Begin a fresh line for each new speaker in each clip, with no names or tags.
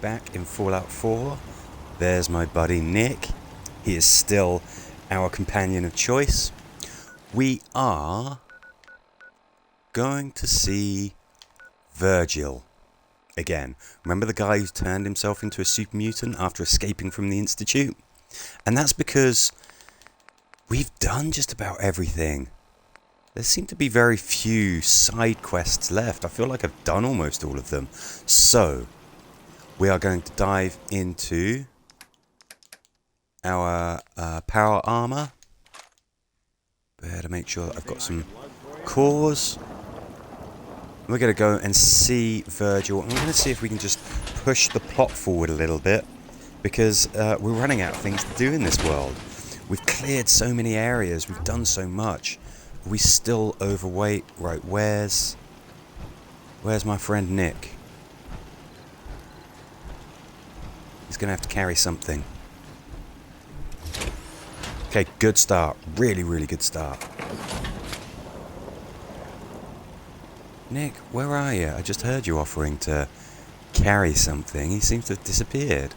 back in Fallout 4. There's my buddy Nick. He is still our companion of choice. We are going to see Virgil again. Remember the guy who turned himself into a super mutant after escaping from the Institute? And that's because we've done just about everything. There seem to be very few side quests left. I feel like I've done almost all of them. So, we are going to dive into our power armor. Better make sure that I've got some cores. We're going to go and see Virgil. And we're going to see if we can just push the plot forward a little bit. Because we're running out of things to do in this world. We've cleared so many areas. We've done so much. Are we still overweight? Right, where's my friend Nick? He's going to have to carry something. Okay, good start. Really, really good start. Nick, where are you? I just heard you offering to carry something. He seems to have disappeared.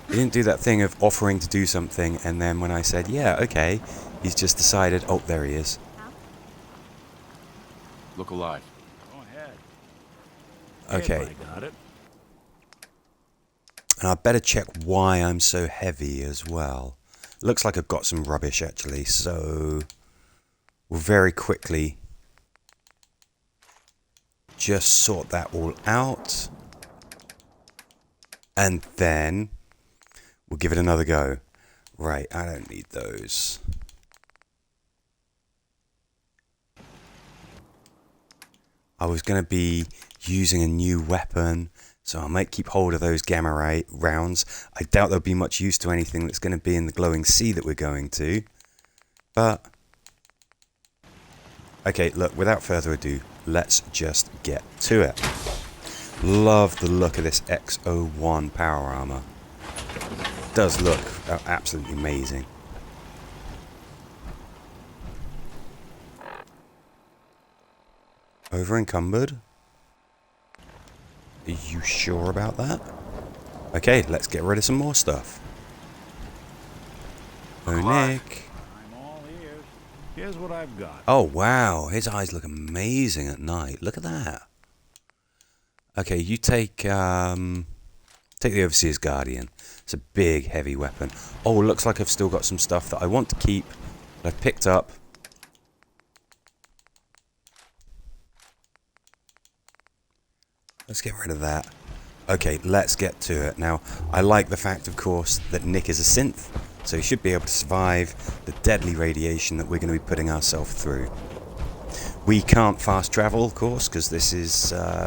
He didn't do that thing of offering to do something, and then when I said, yeah, okay, he's just decided, oh, there he is.
Look alive.
Go ahead.
Okay.
I got it.
And I better check why I'm so heavy as well. Looks like I've got some rubbish, actually, so we'll very quickly just sort that all out. And then we'll give it another go. Right, I don't need those. I was going to be using a new weapon, so I might keep hold of those gamma ray rounds. I doubt they'll be much use to anything that's going to be in the glowing sea that we're going to. But, okay, look, without further ado, let's just get to it. Love the look of this X01 power armor. Does look absolutely amazing. Over encumbered? Are you sure about that? Okay, let's get rid of some more stuff. Oh, Nick.
I'm all ears. Here's what I've got.
Oh, wow. His eyes look amazing at night. Look at that. Okay, you take the Overseer's Guardian. It's a big, heavy weapon. Oh, looks like I've still got some stuff that I want to keep that I've picked up. Let's get rid of that. Okay, let's get to it. Now, I like the fact, of course, that Nick is a synth, so he should be able to survive the deadly radiation that we're going to be putting ourselves through. We can't fast travel, of course, because this is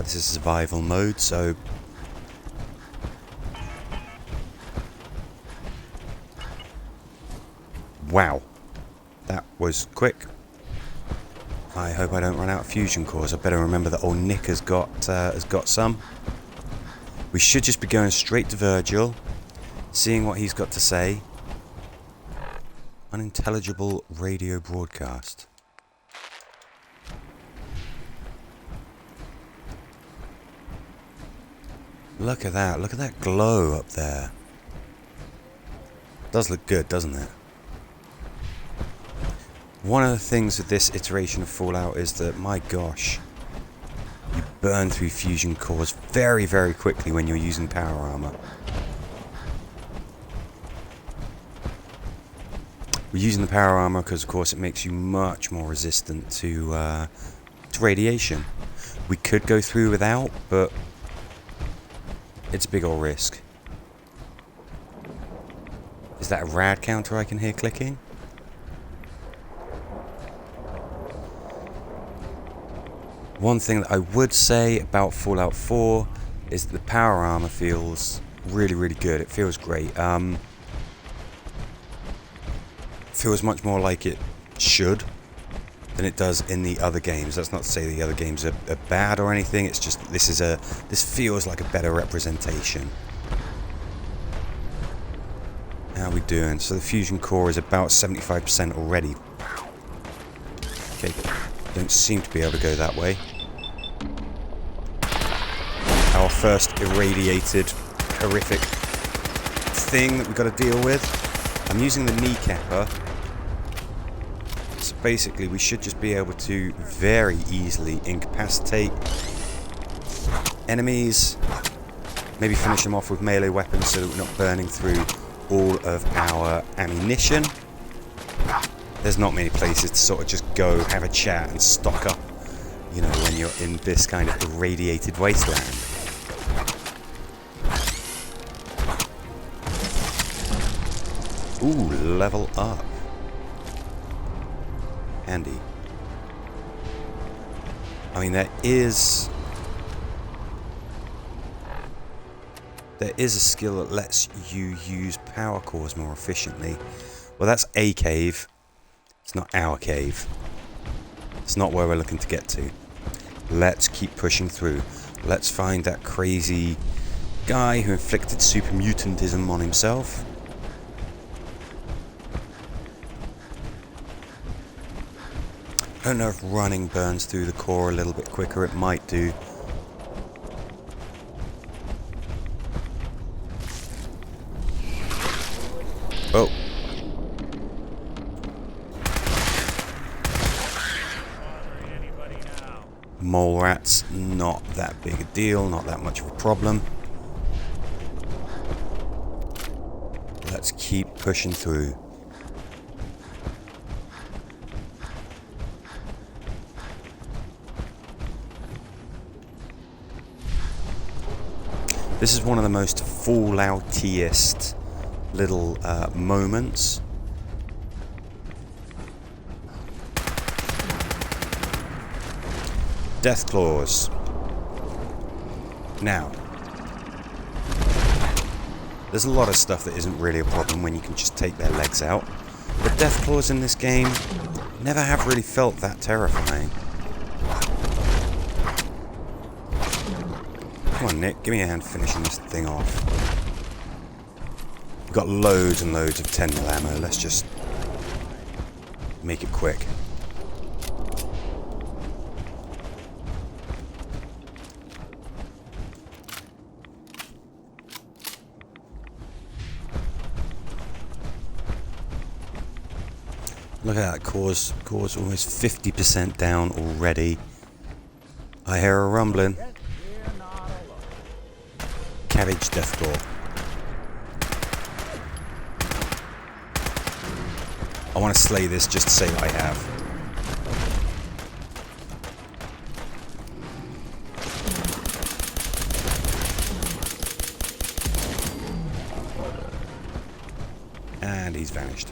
survival mode, so wow, that was quick. I hope I don't run out of fusion cores. I better remember that old Nick has got some. We should just be going straight to Virgil, seeing what he's got to say. Unintelligible radio broadcast. Look at that. Look at that glow up there. Does look good, doesn't it? One of the things with this iteration of Fallout is that, my gosh, you burn through fusion cores very, very quickly when you're using power armor. We're using the power armor because, of course, it makes you much more resistant to radiation. We could go through without, but it's a big old risk. Is that a rad counter I can hear clicking? One thing that I would say about Fallout 4 is that the power armor feels really, really good. It feels great. Feels much more like it should than it does in the other games. That's not to say the other games are bad or anything. It's just this feels like a better representation. How are we doing? So the fusion core is about 75% already. Okay. Don't seem to be able to go that way. Our first irradiated, horrific thing that we've got to deal with. I'm using the kneecapper. So basically we should just be able to very easily incapacitate enemies. Maybe finish them off with melee weapons so that we're not burning through all of our ammunition. There's not many places to sort of just go, have a chat and stock up, you know, when you're in this kind of irradiated wasteland. Ooh, level up. Handy. I mean, there is a skill that lets you use power cores more efficiently. Well, that's a cave. It's not our cave. It's not where we're looking to get to. Let's keep pushing through. Let's find that crazy guy who inflicted super mutantism on himself. I don't know if running burns through the core a little bit quicker. It might do. Oh. Mole rats, not that big a deal, not that much of a problem. Let's keep pushing through. This is one of the most Falloutiest little moments. Death claws. Now, there's a lot of stuff that isn't really a problem when you can just take their legs out. But death claws in this game never have really felt that terrifying. Come on, Nick, give me a hand finishing this thing off. We've got loads and loads of 10mm ammo. Let's just make it quick. Look at that, core's almost 50% down already. I hear a rumbling. Cabbage deathclaw. I want to slay this just to say I have. And he's vanished.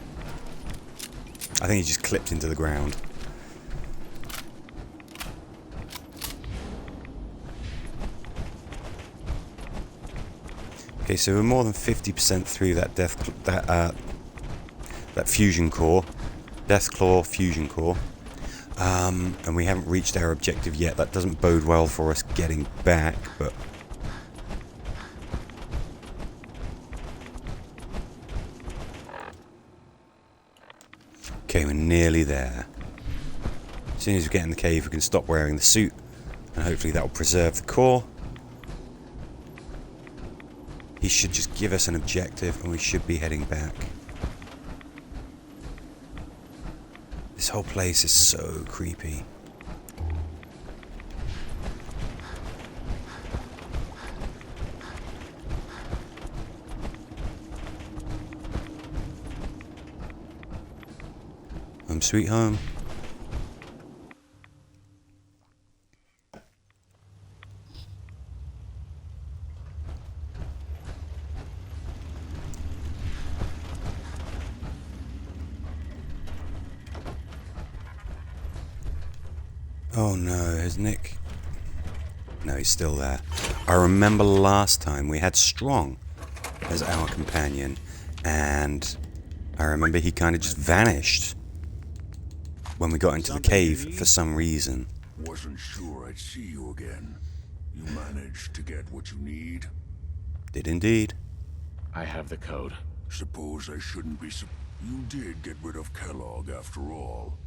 I think he just clipped into the ground. Okay, so we're more than 50% through that that fusion core, Deathclaw fusion core, and we haven't reached our objective yet. That doesn't bode well for us getting back, but okay, we're nearly there. As soon as we get in the cave, we can stop wearing the suit, and hopefully that will preserve the core. He should just give us an objective, and we should be heading back. This whole place is so creepy. Home sweet home. Oh no, is Nick? No, he's still there. I remember last time we had Strong as our companion, and I remember he kind of just vanished when we got into the cave for some reason.
Wasn't sure I'd see you again. You managed to get what you need?
Did indeed.
I have the code.
Suppose I shouldn't be You did get rid of Kellogg after all.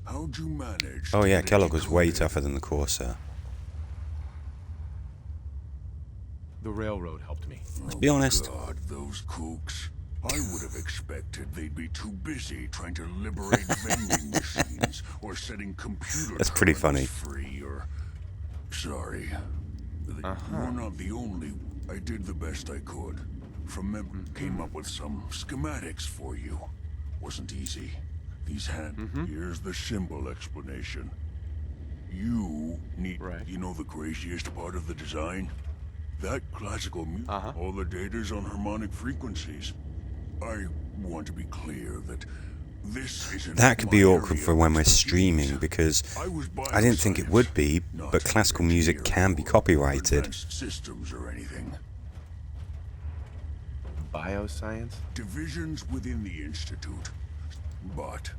How'd you manage?
Oh
to
yeah,
get it
Kellogg was way
decoded?
tougher than the Corsair.
The railroad helped me.
Let's be honest.
God, those kooks. I would have expected they'd be too busy trying to liberate vending machines or setting computer
That's pretty
terminals
funny.
free or... Sorry. You're not the only... I did the best I could. Came up with some schematics for you. Wasn't easy. These Here's the symbol explanation. You need...
Right.
You know the craziest part of the design? That classical music, all the data's on harmonic frequencies. I want to be clear that this isn't
That could be
my
awkward
area
for
of
when we're
expertise.
streaming because
was
I didn't think it would be,
not
but classical
an
music
engineer
can be
or
copyrighted.
advanced systems or anything.
Bioscience?
Divisions within the Institute. But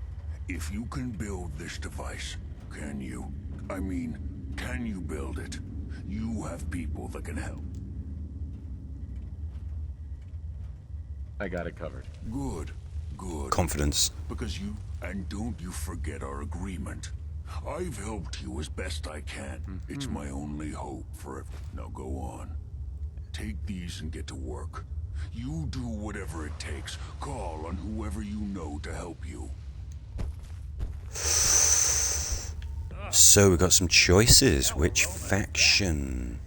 if you can build this device, can you? I mean, can you build it? You have people that can help.
I got it covered.
Good, good.
Confidence.
Because you... And don't you forget our agreement. I've helped you as best I can. It's my only hope for it. Now go on. Take these and get to work. You do whatever it takes. Call on whoever you know to help you.
So we got some choices. Which faction?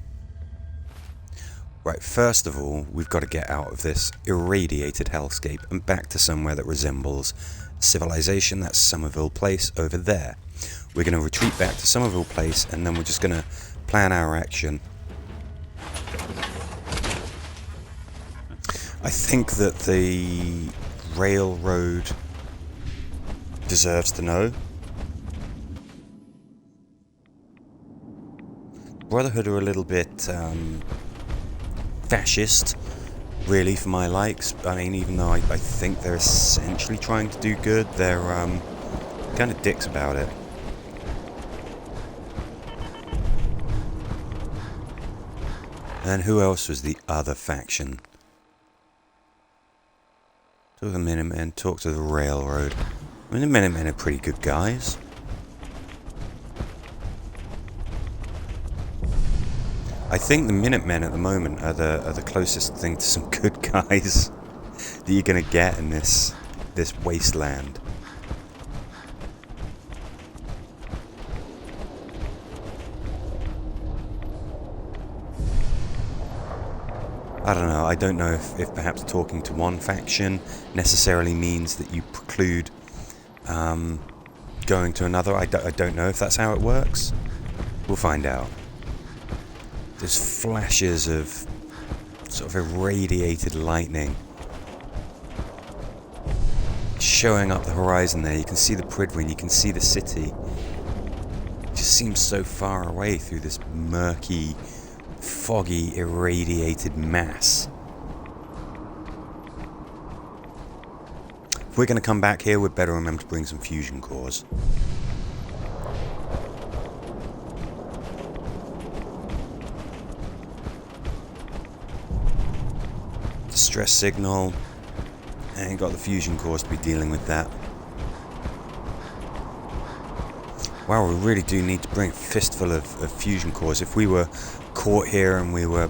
Right, first of all, we've got to get out of this irradiated hellscape and back to somewhere that resembles civilization. That's Somerville Place over there. We're going to retreat back to Somerville Place and then we're just going to plan our action. I think that the railroad deserves to know. Brotherhood are a little bit fascist, really, for my likes. I mean, even though I think they're essentially trying to do good, they're kind of dicks about it. And who else was the other faction? Talk to the Minutemen, talk to the railroad. I mean, the Minutemen are pretty good guys. I think the Minutemen at the moment are the closest thing to some good guys that you're gonna get in this wasteland. I don't know. I don't know if perhaps talking to one faction necessarily means that you preclude going to another. I don't know if that's how it works. We'll find out. There's flashes of sort of irradiated lightning showing up the horizon there. You can see the Prydwen, you can see the city. It just seems so far away through this murky, foggy, irradiated mass. If we're going to come back here, we'd better remember to bring some fusion cores. Distress signal. Ain't got the fusion cores to be dealing with that. Wow, we really do need to bring a fistful of fusion cores. If we were caught here and we were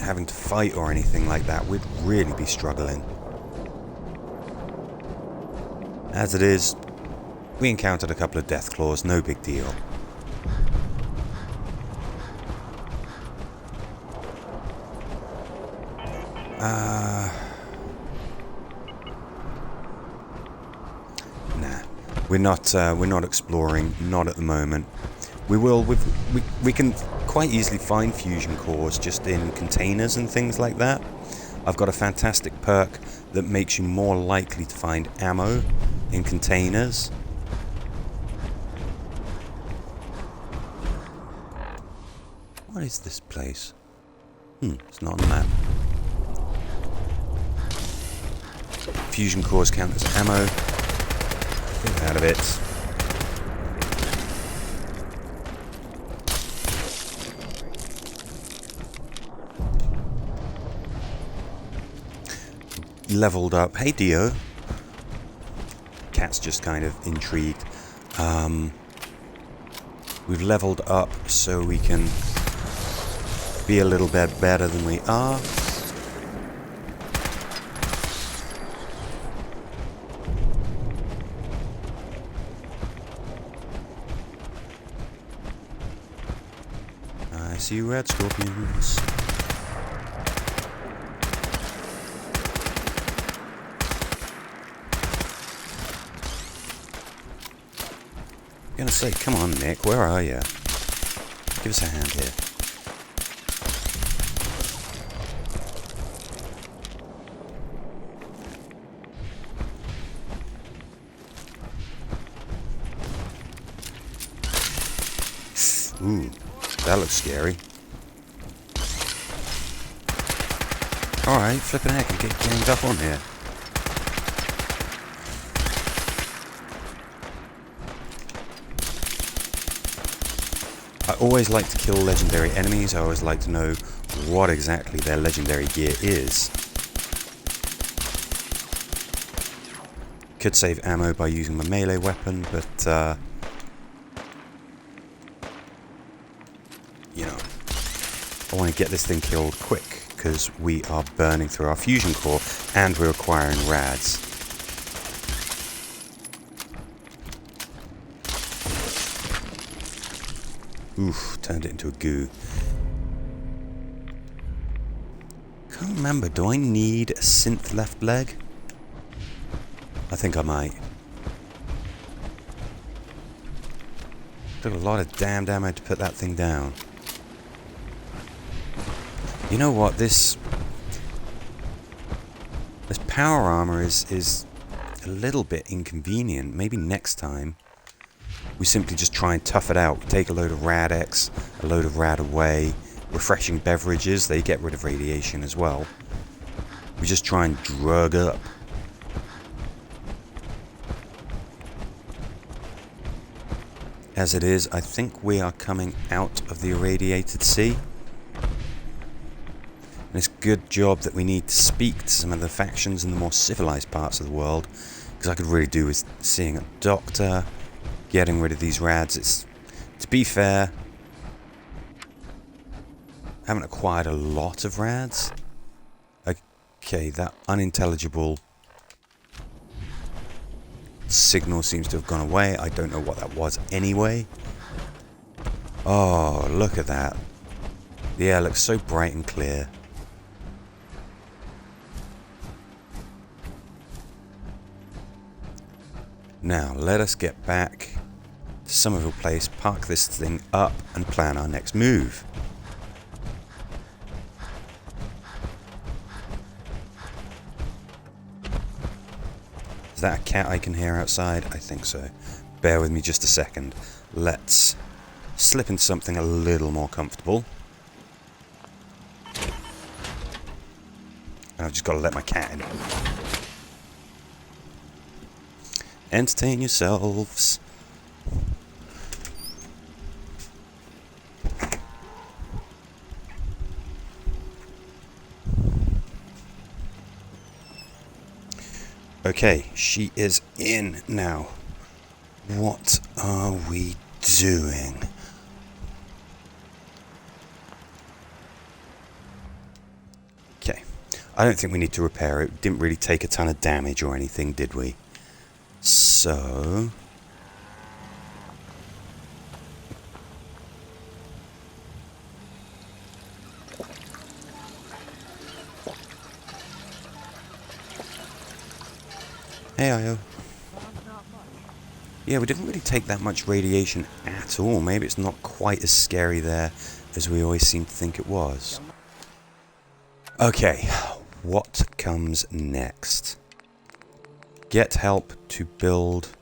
having to fight or anything like that, we'd really be struggling. As it is, we encountered a couple of death claws, no big deal. Nah, we're not exploring, not at the moment. We will. We can quite easily find fusion cores just in containers and things like that. I've got a fantastic perk that makes you more likely to find ammo in containers. What is this place? It's not on the map. Fusion cores count as ammo. Get out of it. Leveled up. Hey Dio. Cat's just kind of intrigued. We've leveled up so we can be a little bit better than we are. I see red scorpions. I'm gonna say, come on, Nick, where are you? Give us a hand here. Ooh, that looks scary. Alright, flipping heck, and get ganged up on here. I always like to kill legendary enemies. I always like to know what exactly their legendary gear is. Could save ammo by using my melee weapon, but you know, I want to get this thing killed quick because we are burning through our fusion core and we're acquiring rads. Oof, turned it into a goo. Can't remember, do I need a synth left leg? I think I might. Took a lot of damned ammo to put that thing down. You know what, this power armor is a little bit inconvenient. Maybe next time we simply just try and tough it out. We take a load of Rad-X, a load of Rad away, refreshing beverages, they get rid of radiation as well. We just try and drug up. As it is, I think we are coming out of the irradiated sea. And it's a good job that we need to speak to some of the factions in the more civilized parts of the world, because I could really do with seeing a doctor, getting rid of these rads. It's, to be fair, I haven't acquired a lot of rads. Okay, that unintelligible signal seems to have gone away. I don't know what that was anyway. Oh, look at that. The air looks so bright and clear. Now, let us get back to Somerville Place, park this thing up, and plan our next move. Is that a cat I can hear outside? I think so. Bear with me just a second. Let's slip into something a little more comfortable. And I've just got to let my cat in. Entertain yourselves. Okay, she is in now. What are we doing? Okay, I don't think we need to repair it. Didn't really take a ton of damage or anything, did we? So... Hey, Io. Yeah, we didn't really take that much radiation at all. Maybe it's not quite as scary there as we always seem to think it was. Okay, what comes next? Get help to build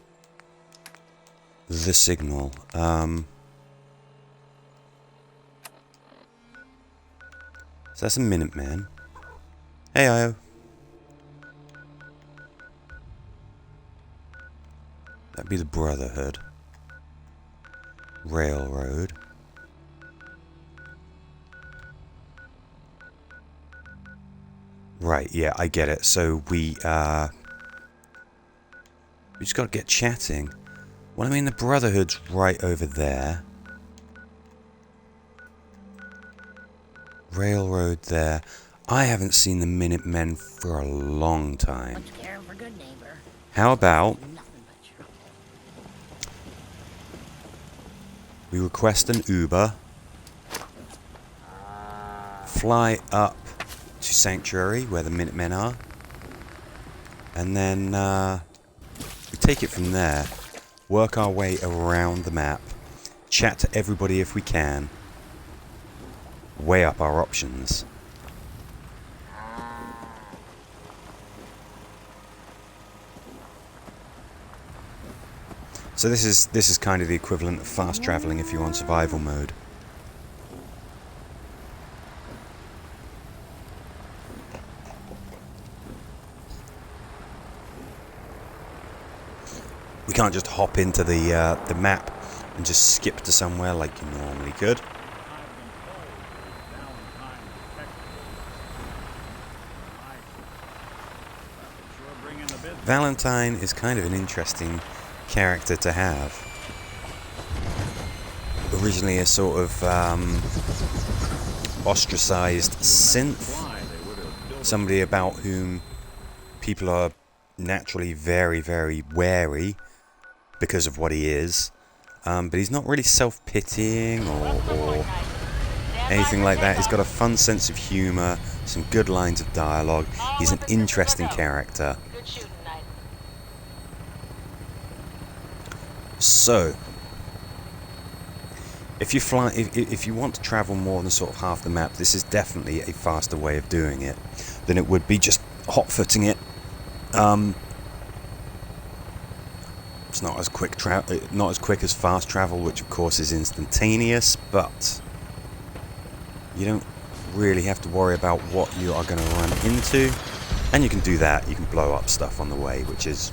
the signal. So that's a Minuteman. Hey, Io. That'd be the Brotherhood. Railroad. Right, yeah, I get it. So we just gotta get chatting. Well, I mean, the Brotherhood's right over there. Railroad there. I haven't seen the Minutemen for a long time. How about we request an Uber, fly up to Sanctuary where the Minutemen are, and then we take it from there, work our way around the map, chat to everybody if we can, weigh up our options. So this is kind of the equivalent of fast traveling if you're on survival mode. We can't just hop into the map and just skip to somewhere like you normally could. Valentine is kind of an interesting character to have. Originally a sort of ostracized synth, somebody about whom people are naturally very, very wary because of what he is, but he's not really self-pitying or anything like that. He's got a fun sense of humor, some good lines of dialogue. He's an interesting character. So, if you want to travel more than sort of half the map, this is definitely a faster way of doing it than it would be just hot-footing it. It's not as quick as fast travel, which of course is instantaneous, but you don't really have to worry about what you are going to run into, and you can do that. You can blow up stuff on the way, which is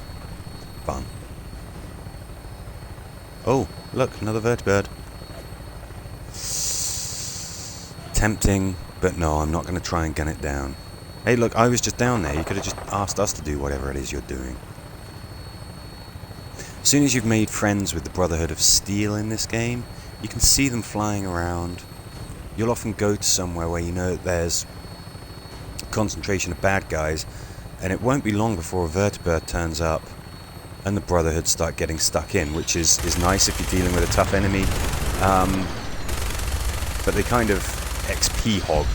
fun. Oh, look, another vertibird. Tempting, but no, I'm not going to try and gun it down. Hey, look, I was just down there. You could have just asked us to do whatever it is you're doing. As soon as you've made friends with the Brotherhood of Steel in this game, you can see them flying around. You'll often go to somewhere where you know that there's a concentration of bad guys, and it won't be long before a vertibird turns up and the Brotherhood start getting stuck in, which is nice if you're dealing with a tough enemy. But they kind of XP hog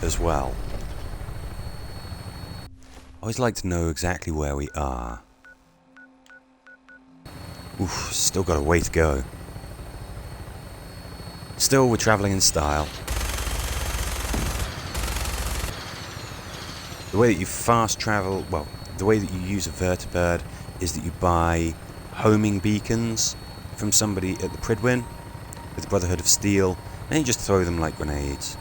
as well. I always like to know exactly where we are. Oof, still got a way to go. Still, we're travelling in style. The way that you fast travel, well, the way that you use a vertibird is that you buy homing beacons from somebody at the Pridwin with the Brotherhood of Steel, and you just throw them like grenades.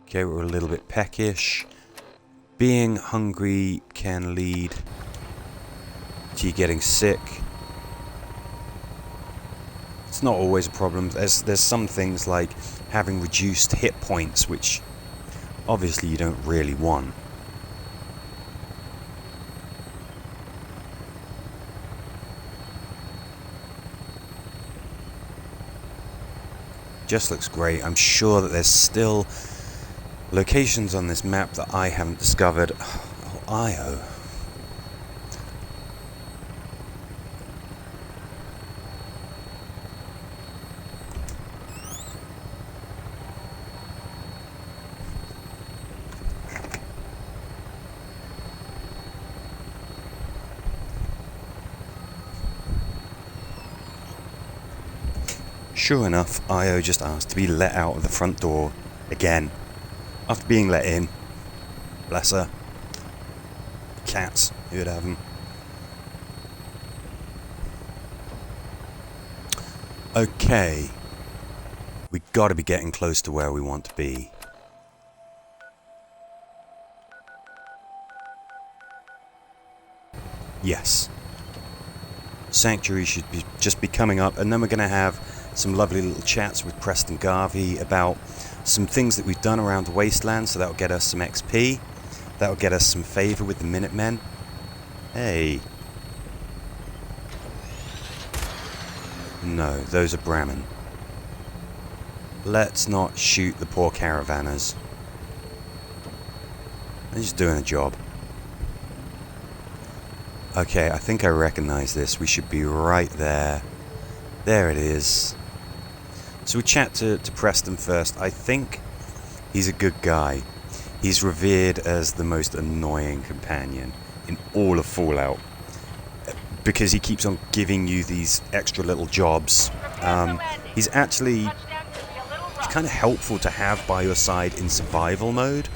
Okay, we're a little bit peckish. Being hungry can lead to you getting sick. It's not always a problem. There's some things like having reduced hit points, which obviously you don't really want. Just looks great. I'm sure that there's still locations on this map that I haven't discovered. Oh, Io. Sure enough, Io just asked to be let out of the front door again. After being let in. Bless her. Cats, who'd have them. Okay. We gotta be getting close to where we want to be. Yes. Sanctuary should just be coming up, and then we're gonna have some lovely little chats with Preston Garvey about some things that we've done around the wasteland, so that'll get us some XP. That'll get us some favour with the Minutemen. Hey. No, those are Brahmin. Let's not shoot the poor caravanners. They're just doing a job. Okay, I think I recognize this. We should be right there. There it is. So we chat to Preston first. I think he's a good guy. He's revered as the most annoying companion in all of Fallout, because he keeps on giving you these extra little jobs. He's kind of helpful to have by your side in survival mode,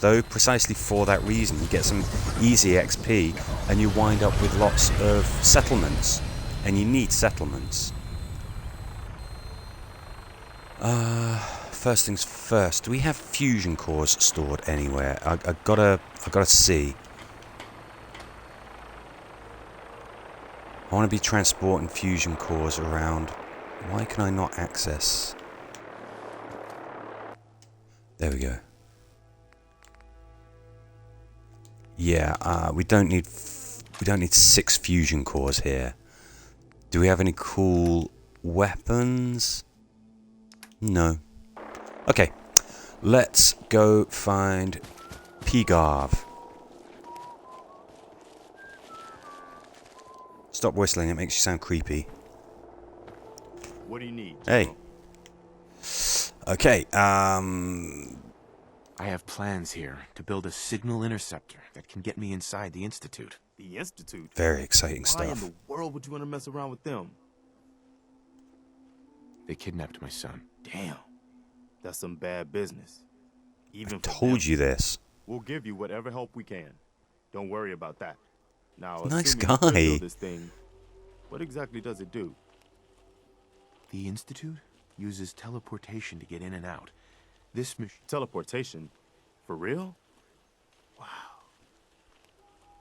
though, precisely for that reason. You get some easy XP and you wind up with lots of settlements, and you need settlements. First things first, do we have fusion cores stored anywhere? I gotta see. I want to be transporting fusion cores around. Why can I not access? There we go. Yeah, we don't need 6 fusion cores here. Do we have any cool weapons? No. Okay, let's go find Pigav. Stop whistling, it makes you sound creepy.
What do you need?
Hey. Okay,
I have plans here to build a signal interceptor that can get me inside the Institute.
The Institute?
very exciting
Why in
stuff.
the world would you want to mess around with them?
They kidnapped my son.
Damn. That's some bad business. Even for
Told
them.
you this.
We'll give you whatever help we can. Don't worry about that. Now,
Nice
assuming you could
guy.
build this thing, what exactly does it do?
The Institute uses teleportation to get in and out. This machine...
Teleportation? For real? Wow.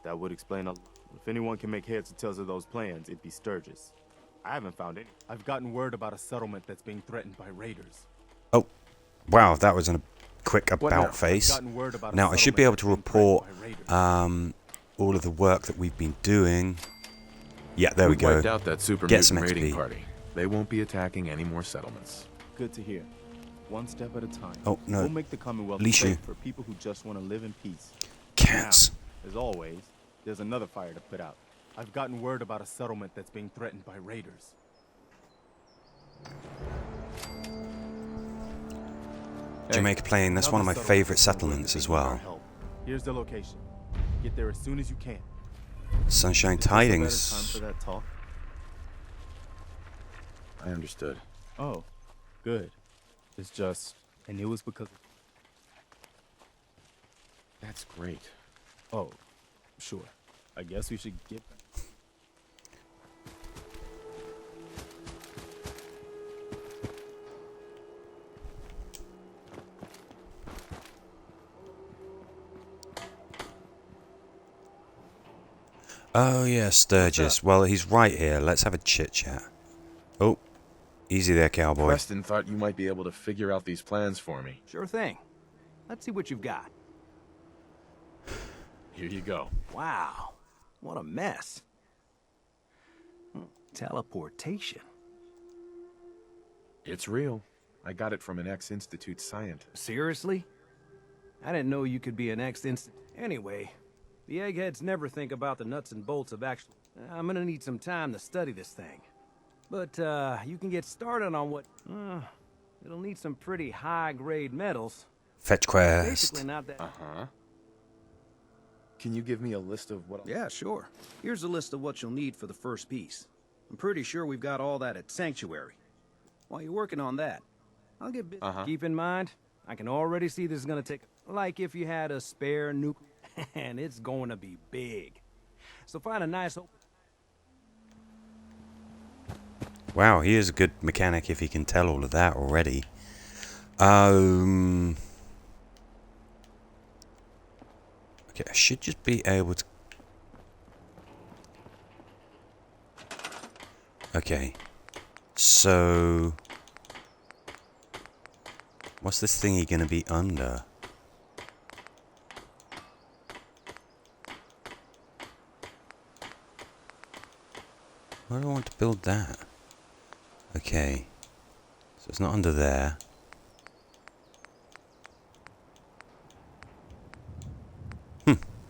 That would explain a lot. If anyone can make heads or tails of those plans, it'd be Sturgis. I haven't found any.
I've gotten word about a settlement that's being threatened by raiders.
Oh, wow, that was a quick
now?
about face.
Gotten word about a
Now I should be able
settlement
to
that's being
report
threatened by raiders.
all of the work that we've been doing. Yeah, there we
We've
go.
wiped out that super
Get
mutant
some
raiding
XP.
party. They won't be attacking any more settlements.
Good to hear. One step at a time.
Oh, no.
We'll make the Commonwealth
Leash
safe
you.
for people who just want to live in peace.
Cats.
Now, as always, there's another fire to put out.
I've gotten word about a settlement that's being threatened by raiders.
Jamaica Plain, that's one of my
Another
favourite
settlement
settlements as
willing to
well.
give our help. Here's the location. Get there as soon as you can.
Sunshine
Is this a better time
Tidings.
for that talk?
I understood.
Oh, good. It's just, and it was because.
That's great.
Oh, sure. I guess we should get.
Oh yeah, Sturgis. Well, he's right here. Let's have a chit chat. Oh, easy there, cowboy.
Preston thought you might be able to figure out these plans for me.
Sure thing. Let's see what you've got.
Here you go.
Wow, what a mess. Teleportation.
It's real. I got it from an ex-Institute scientist.
Seriously? I didn't know you could be an ex-instant. Anyway, the eggheads never think about the nuts and bolts of actual... I'm gonna need some time to study this thing. But, you can get started on what... it'll need some pretty high-grade metals.
Fetch quest.
Basically not that...
Uh-huh. Can you give me a list of what...
Yeah, sure. Here's a list of what you'll need for the first piece. I'm pretty sure we've got all that at Sanctuary. While you're working on that, I'll get busy. Keep in mind, I can already see this is gonna take... Like if you had a spare nuclear... and it's going to be big. So find a nice...
Wow, he is a good mechanic if he can tell all of that already. Okay, I should just be able to... Okay. So... What's this thingy gonna be under? Why do I want to build that? Okay. So it's not under there.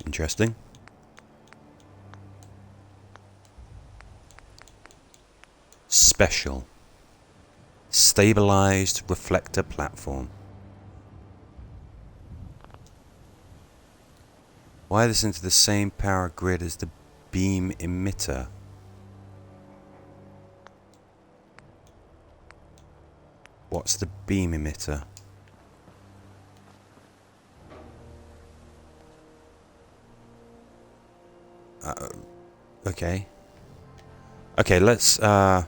Interesting. Special. Stabilized reflector platform. Wire this into the same power grid as the beam emitter. What's the beam emitter? Okay. Okay, let's am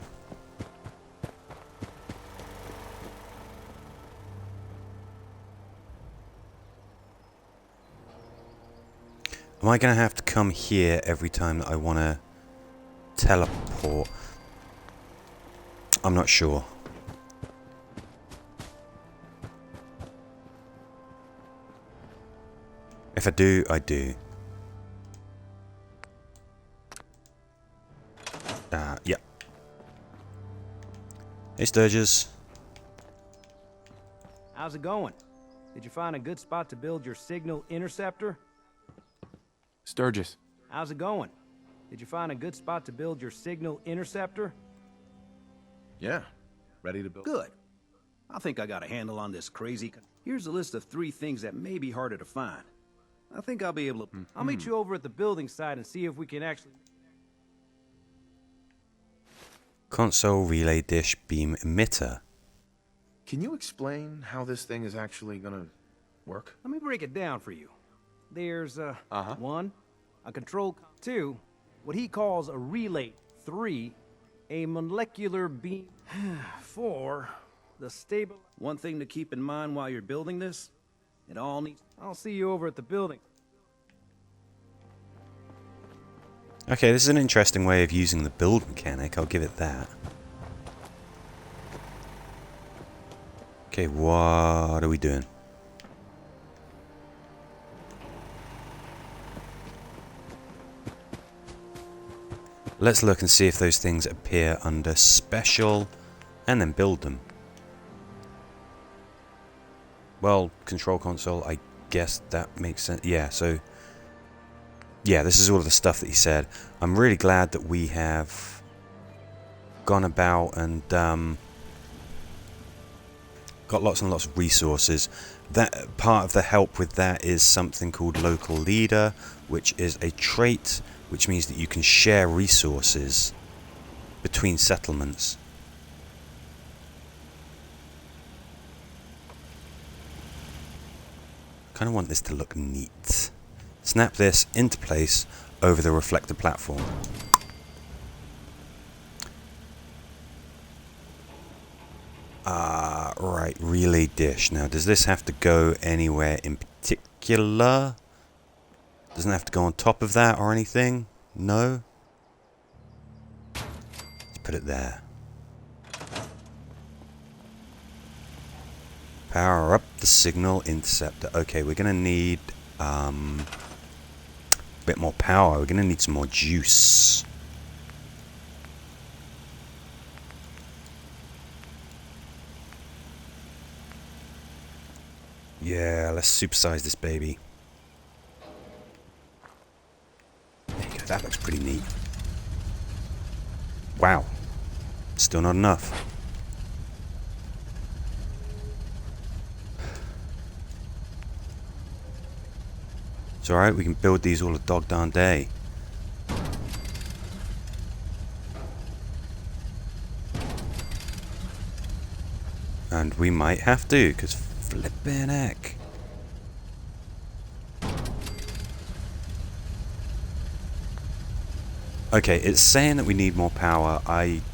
I gonna have to come here every time that I wanna teleport? I'm not sure. If I do, I do. Yep. Hey, Sturgis.
How's it going? Did you find a good spot to build your signal interceptor?
Sturgis.
How's it going? Did you find a good spot to build your signal interceptor?
Yeah. Ready to build?
Good. I think I got a handle on this crazy... Here's a list of 3 things that may be harder to find. I think I'll be able to... I'll meet you over at the building site and see if we can actually...
Console relay dish beam emitter.
Can you explain how this thing is actually gonna work?
Let me break it down for you. There's, 1, a control... 2, what he calls a relay. 3, a molecular beam. 4, the stable... One thing to keep in mind while you're building this, it all needs... I'll see you over at the building.
Okay, this is an interesting way of using the build mechanic, I'll give it that. Okay, what are we doing? Let's look and see if those things appear under special, and then build them. Well, control console, I guess that makes sense. Yeah, so... yeah, this is all of the stuff that he said. I'm really glad that we have gone about and got lots and lots of resources. That part of the help with that is something called local leader, which is a trait which means that you can share resources between settlements. Kind of want this to look neat. Snap this into place over the reflector platform. Right, relay dish. Now, does this have to go anywhere in particular? Doesn't have to go on top of that or anything? No? Let's put it there. Power up the signal interceptor. Okay, we're going to need a bit more power. We're going to need some more juice. Yeah, let's supersize this baby. There you go, that looks pretty neat. Wow. Still not enough. It's alright, we can build these all a dog darn day. And we might have to, because flippin' heck. Okay, it's saying that we need more power. Why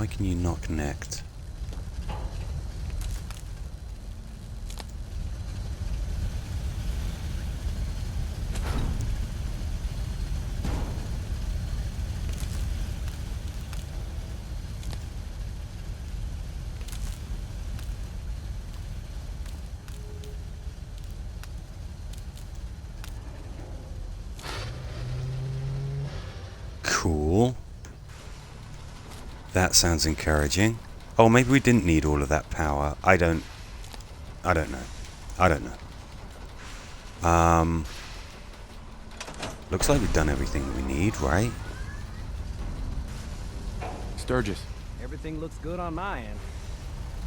can you not connect? That sounds encouraging. Oh, maybe we didn't need all of that power. I don't know. Looks like we've done everything we need, right?
Sturgis.
Everything looks good on my end.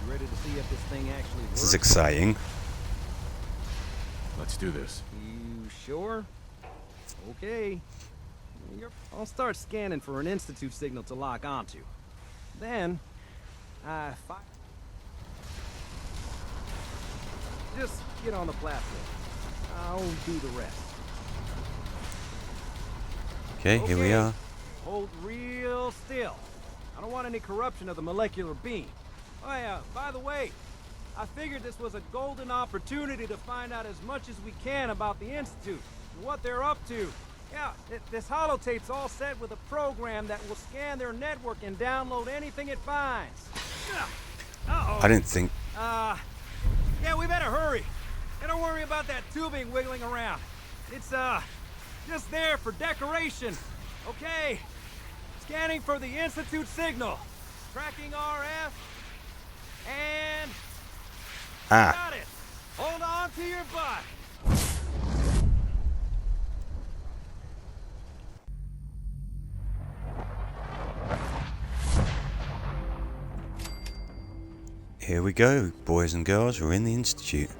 You ready to see if this thing actually works?
This is exciting.
Let's do this.
You sure? Okay. I'll start scanning for an Institute signal to lock onto. Then, just get on the platform. I'll do the rest.
Okay, here we are.
Hold real still. I don't want any corruption of the molecular beam. Oh yeah, by the way, I figured this was a golden opportunity to find out as much as we can about the Institute and what they're up to. Yeah, this holotape's all set with a program that will scan their network and download anything it finds. Uh-oh.
I didn't think...
Yeah, we better hurry. And don't worry about that tubing wiggling around. It's, just there for decoration. Okay. Scanning for the Institute signal. Tracking RF. And... Got it. Hold on to your butt.
Here we go, boys and girls, we're in the Institute.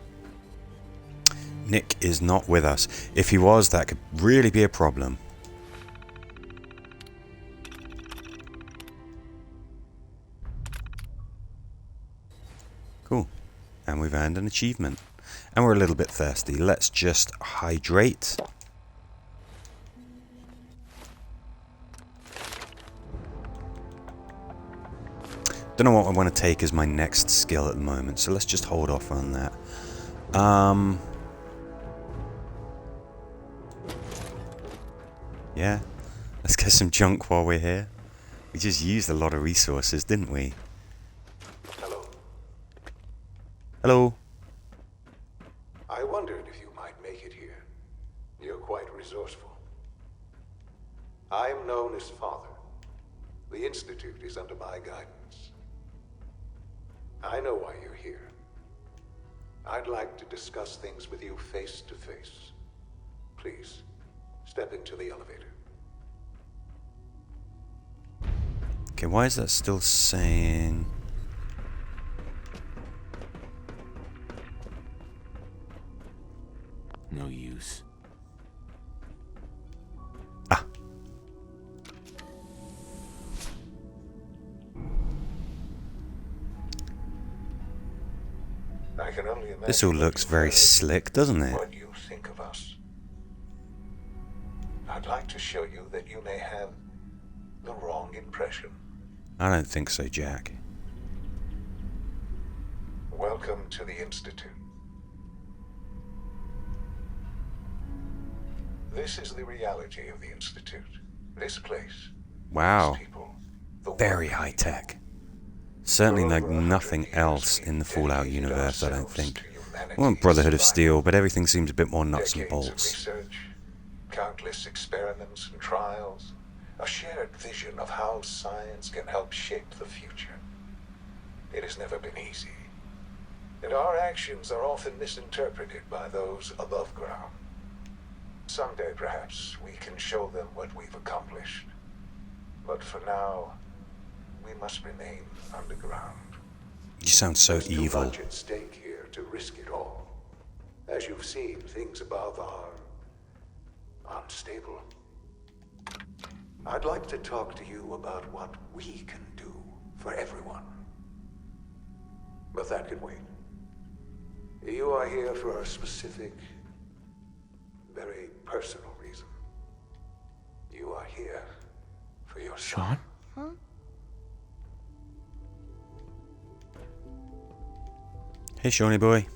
Nick is not with us. If he was, that could really be a problem. Cool. And we've earned an achievement. And we're a little bit thirsty. Let's just hydrate. Don't know what I want to take as my next skill at the moment, so let's just hold off on that. Yeah, let's get some junk while we're here. We just used a lot of resources, didn't we?
Hello.
Hello.
I wondered if you might make it here. You're quite resourceful. I'm known as Father. The Institute is under my guidance. I know why you're here. I'd like to discuss things with you face to face. Please, step into the elevator.
Okay, why is that still saying...
No use.
Ah.
I can only imagine
This all looks very slick, doesn't it?
what you think of us. I'd like to show you that you may have the wrong impression.
I don't think so, Jack.
Welcome to the Institute. This is the reality of the Institute. This place.
Wow.
These people. The
Very
work
high
we do.
tech. Certainly
For
like
over 100
nothing
years,
else
we've
in the Fallout
dedicated
universe, I don't
ourselves
think.
to humanity's
Well, Brotherhood of
survival.
Steel, but everything seems a bit more nuts and
Decades of
bolts.
research, countless experiments and trials, a shared vision of how science can help shape the future. It has never been easy, and our actions are often misinterpreted by those above ground. Someday, perhaps, we can show them what we've accomplished. But for now, we must remain underground.
You sound so
There's too
evil.
much at stake here to risk it all. As you've seen, things above are unstable. I'd like to talk to you about what we can do for everyone. But that can wait. You are here for a specific, very personal reason. You are here for your son.
Sean?
Hey, Shawnee boy.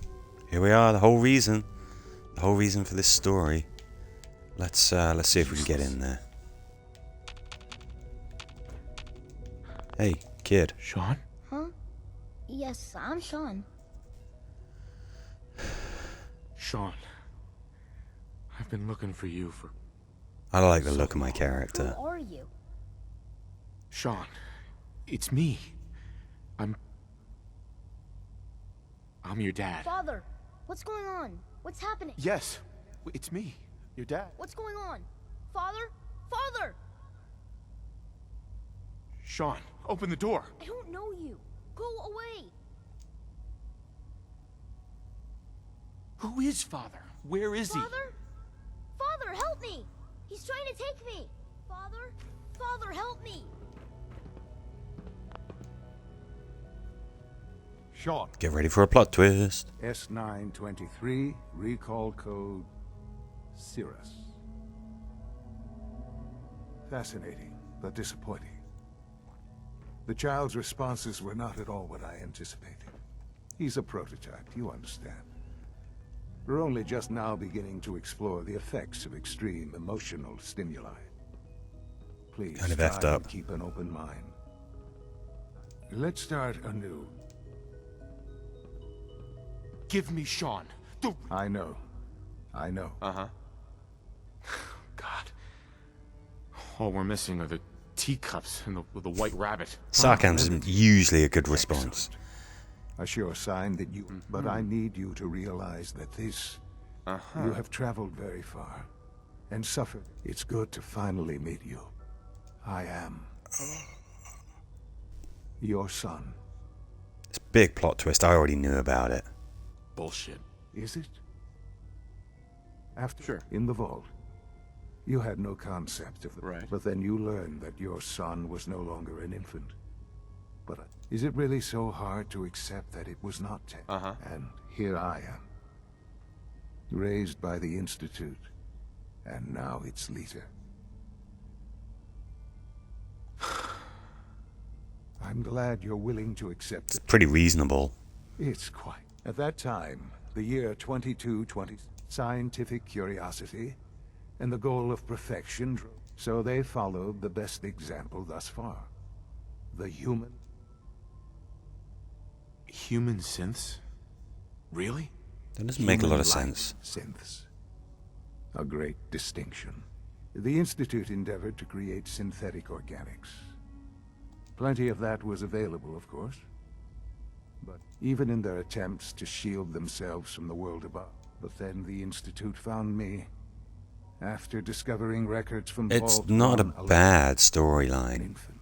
Here we are, the whole reason for this story. Let's see if we can get in there. Hey, kid.
Sean?
Huh? Yes, I'm Sean.
Sean. I've been looking for you for...
I like the look of my character.
Who are you?
Sean, It's me. I'm your dad.
Father, what's going on? What's happening?
Yes, it's me, your dad.
What's going on? Father? Father!
Sean, open the door.
I don't know you. Go away.
Who is Father? Where is he?
Father? Father, help me! He's trying to take me! Father? Father, help me!
Sean.
Get ready for a plot twist.
S923, recall code Cirrus. Fascinating, but disappointing. The child's responses were not at all what I anticipated. He's a prototype, you understand. We're only just now beginning to explore the effects of extreme emotional stimuli. Please
Kind of
try
effed up.
and keep an open mind. Let's start anew.
Give me Sean.
I know.
Uh-huh. God. All we're missing are the teacups and the white rabbit.
Sarcasm is usually a good response.
A sure sign that you... But I need you to realize that this... You have traveled very far and suffered. It's good to finally meet you. I am your son.
It's a big plot twist. I already knew about it.
Bullshit.
Is it? After
Sure.
in the vault, you had no concept of it.
Right.
But then you learned that your son was no longer an infant. But is it really so hard to accept that it was not Ted? And here I am, raised by the Institute, and now its leader. I'm glad you're willing to accept it.
Pretty reasonable.
It's quite. At that time, the year 2220, scientific curiosity and the goal of perfection, so they followed the best example thus far. The human.
Human synths? Really?
That doesn't make a lot of
Human-like
sense.
Synths. A great distinction. The Institute endeavored to create synthetic organics. Plenty of that was available, of course. But even in their attempts to shield themselves from the world above. But then the Institute found me. After discovering records from
It's
Vault
not a
111,
bad
an
storyline.
infant,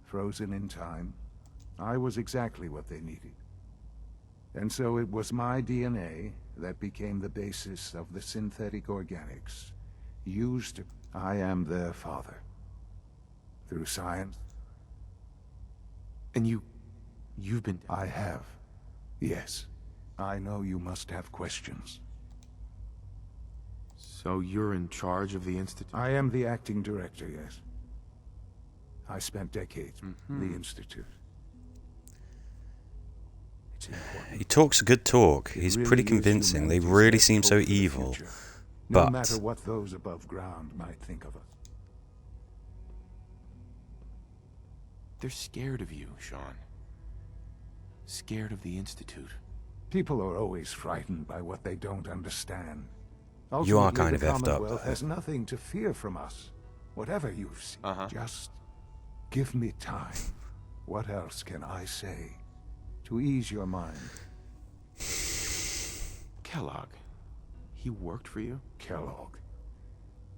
frozen in time. I was exactly what they needed. And so it was my DNA that became the basis of the synthetic organics used to... I am their father. Through science.
And you've been...
I have. Yes. I know you must have questions.
So you're in charge of the Institute?
I am the acting director, yes. I spent decades in the Institute. It's important.
He talks a good talk. He's
It
pretty
really is
convincing. They
humanity's
really
best
seem
hope
so
for the
evil.
future. No
But
matter what those above ground might think of us.
They're scared of you, Sean. Scared of the Institute.
People are always frightened by what they don't understand.
You are
Ultimately,
kind of
the
effed up,
Commonwealth
though.
has nothing to fear from us. Whatever you've seen, just give me time. What else can I say to ease your mind?
Kellogg. He worked for you?
Kellogg.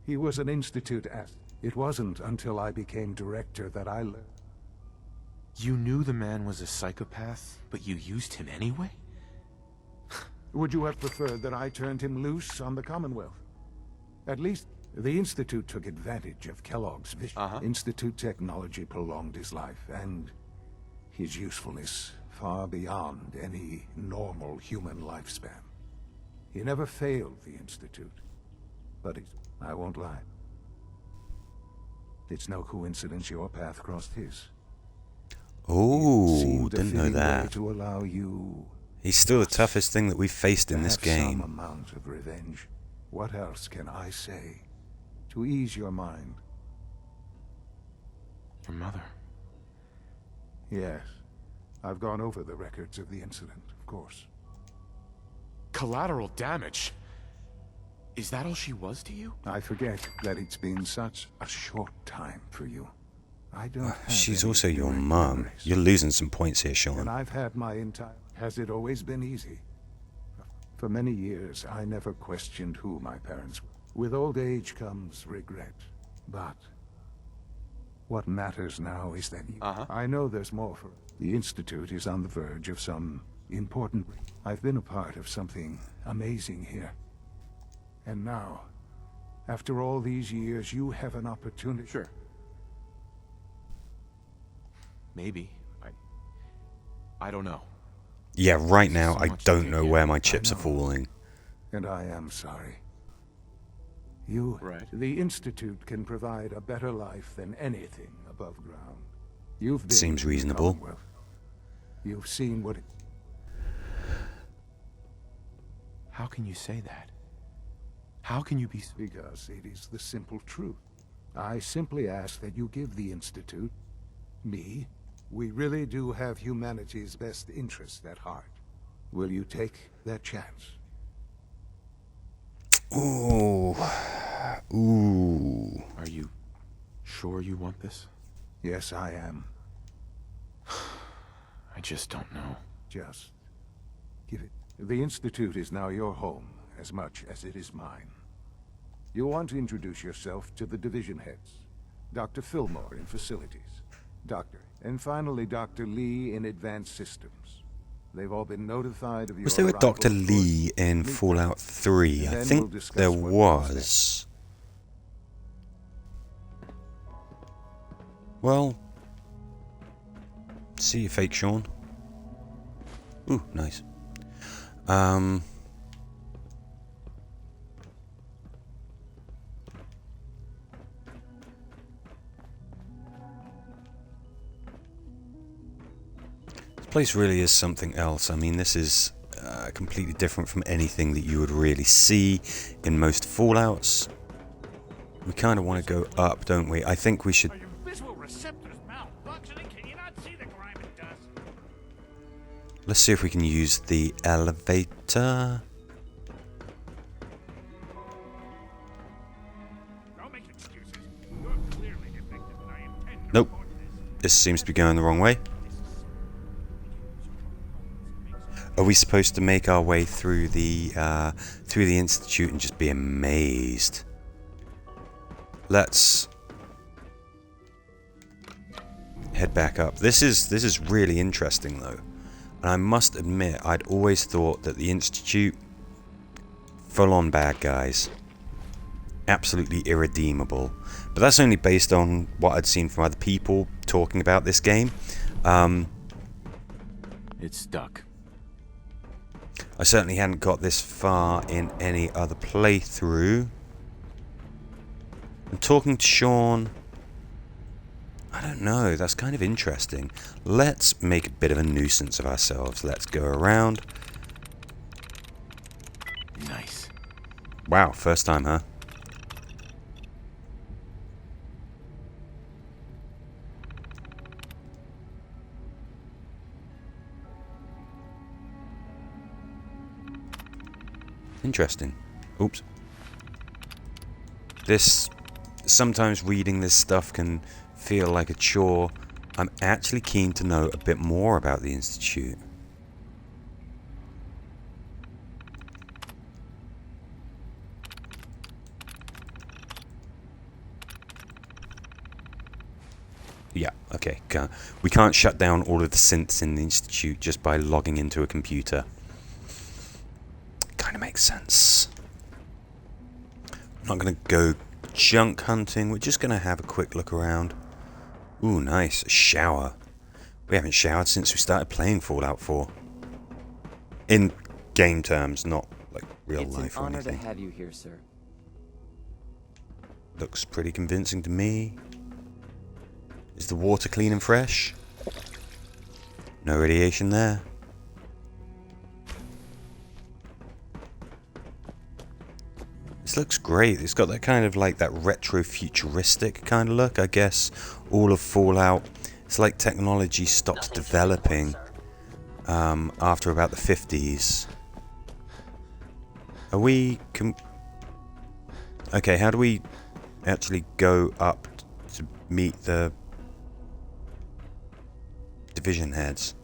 He was an Institute asset. It wasn't until I became director that I learned.
You knew the man was a psychopath, but you used him anyway?
Would you have preferred that I turned him loose on the Commonwealth? At least, the Institute took advantage of Kellogg's vision. Institute technology prolonged his life, and his usefulness far beyond any normal human lifespan. He never failed the Institute. But I won't lie. It's no coincidence your path crossed his.
oh,
Seemed a
didn't know
fitting way
that.
to allow you
He's still the toughest thing that we've faced in this
to have some
game.
amount of revenge. What else can I say to ease your mind?
Your mother.
Yes. I've gone over the records of the incident, of course.
Collateral damage? Is that all she was to you?
I forget that it's been such a short time for you. I don't have
She's
any
also your
direct
mum.
memories.
You're losing some points here,
And
Sean.
I've had my entire... Has it always been easy? For many years, I never questioned who my parents were. With old age comes regret. But what matters now is that you... I know there's more for... The Institute is on the verge of some important... I've been a part of something amazing here. And now, after all these years, you have an opportunity...
Sure. Maybe. I don't know.
Yeah, right now,
So
I
much to
don't
take
know
in.
where my chips are
know.
falling.
And I am sorry. You,
Right.
the Institute, can provide a better life than anything above ground. You've been
Seems
in the
reasonable.
Commonwealth. You've seen what it...
How can you say that? How can you be so...
Because it is the simple truth. I simply ask that you give the Institute, me, we really do have humanity's best interest at heart. Will you take that chance?
Ooh. Ooh.
Are you sure you want this?
Yes, I am.
I just don't know.
Just give it. The Institute is now your home, as much as it is mine. You'll want to introduce yourself to the division heads. Dr. Fillmore in facilities. And finally Dr. Lee in advanced systems. They've all been notified of your
Was there a
arrival,
Dr.
of course.
Lee in Fallout 3? I
Then we'll
think
discuss
there
what comes
was. Well, see you, fake Sean. Ooh, nice. This place really is something else. I mean, this is completely different from anything that you would really see in most Fallouts. We kind of want to go up, don't we? I think we should...
Are your visual receptors malfunctioning? Can you not see the grime and dust?
Let's see if we can use the elevator.
Don't make excuses. You're clearly defective, and I intend to
Nope.
report this.
This seems to be going the wrong way. Are we supposed to make our way through the Institute and just be amazed? Let's head back up. This is really interesting though. And I must admit, I'd always thought that the Institute, full-on bad guys. Absolutely irredeemable. But that's only based on what I'd seen from other people talking about this game.
It's stuck.
I certainly hadn't got this far in any other playthrough. And talking to Sean, I don't know, that's kind of interesting. Let's make a bit of a nuisance of ourselves. Let's go around.
Nice.
Wow, first time, huh? Interesting. Oops. Sometimes reading this stuff can feel like a chore. I'm actually keen to know a bit more about the Institute. Yeah, okay. We can't shut down all of the synths in the Institute just by logging into a computer. Kind of makes sense. I'm not going to go junk hunting. We're just going to have a quick look around. Ooh, nice. A shower. We haven't showered since we started playing Fallout 4. In game terms, not like real life or anything.
It's an honor to have you here, sir.
Looks pretty convincing to me. Is the water clean and fresh? No radiation there. This looks great. It's got that kind of like that retro futuristic kind of look, I guess. All of Fallout. It's like technology stopped developing after about the 50s. Are we... Okay, how do we actually go up to meet the division heads.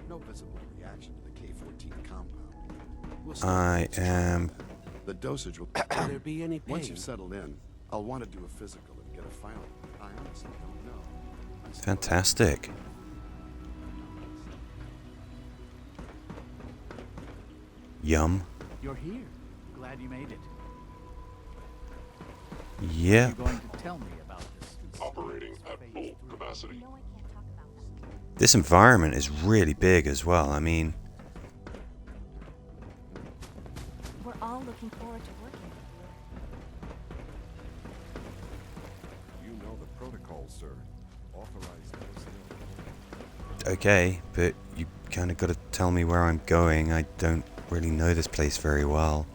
No visible reaction to the K-14 compound.
I am...
The dosage will...
Will there be any pain?
Once you've settled in, I'll want to do a physical and get a final. I honestly don't know.
Fantastic. Yum.
You're here. Glad you made it.
Yeah.
You're going to tell me about this.
Operating at full capacity.
This environment is really big as well. I mean...
We're all looking forward to working.
You know the protocol, sir. Authorized personnel.
Okay, but you kind of got to tell me where I'm going. I don't really know this place very well.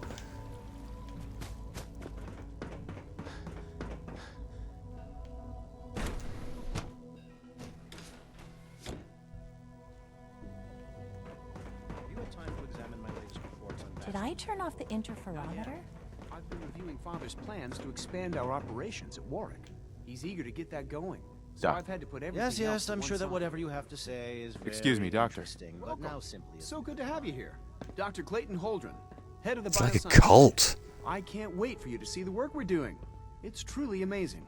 Did I turn off the interferometer?
I've been reviewing Father's plans to expand our operations at Warwick. He's eager to get that going. So I've had to put everything else
Yes,
to
I'm
one
sure that
side.
whatever you have to say is very
Excuse me, Doctor.
interesting, but
Welcome.
now simply...
So good to have you here. Dr. Clayton Holdren, head of the
It's like a
Bioscience
cult.
Division. I can't wait for you to see the work we're doing. It's truly amazing.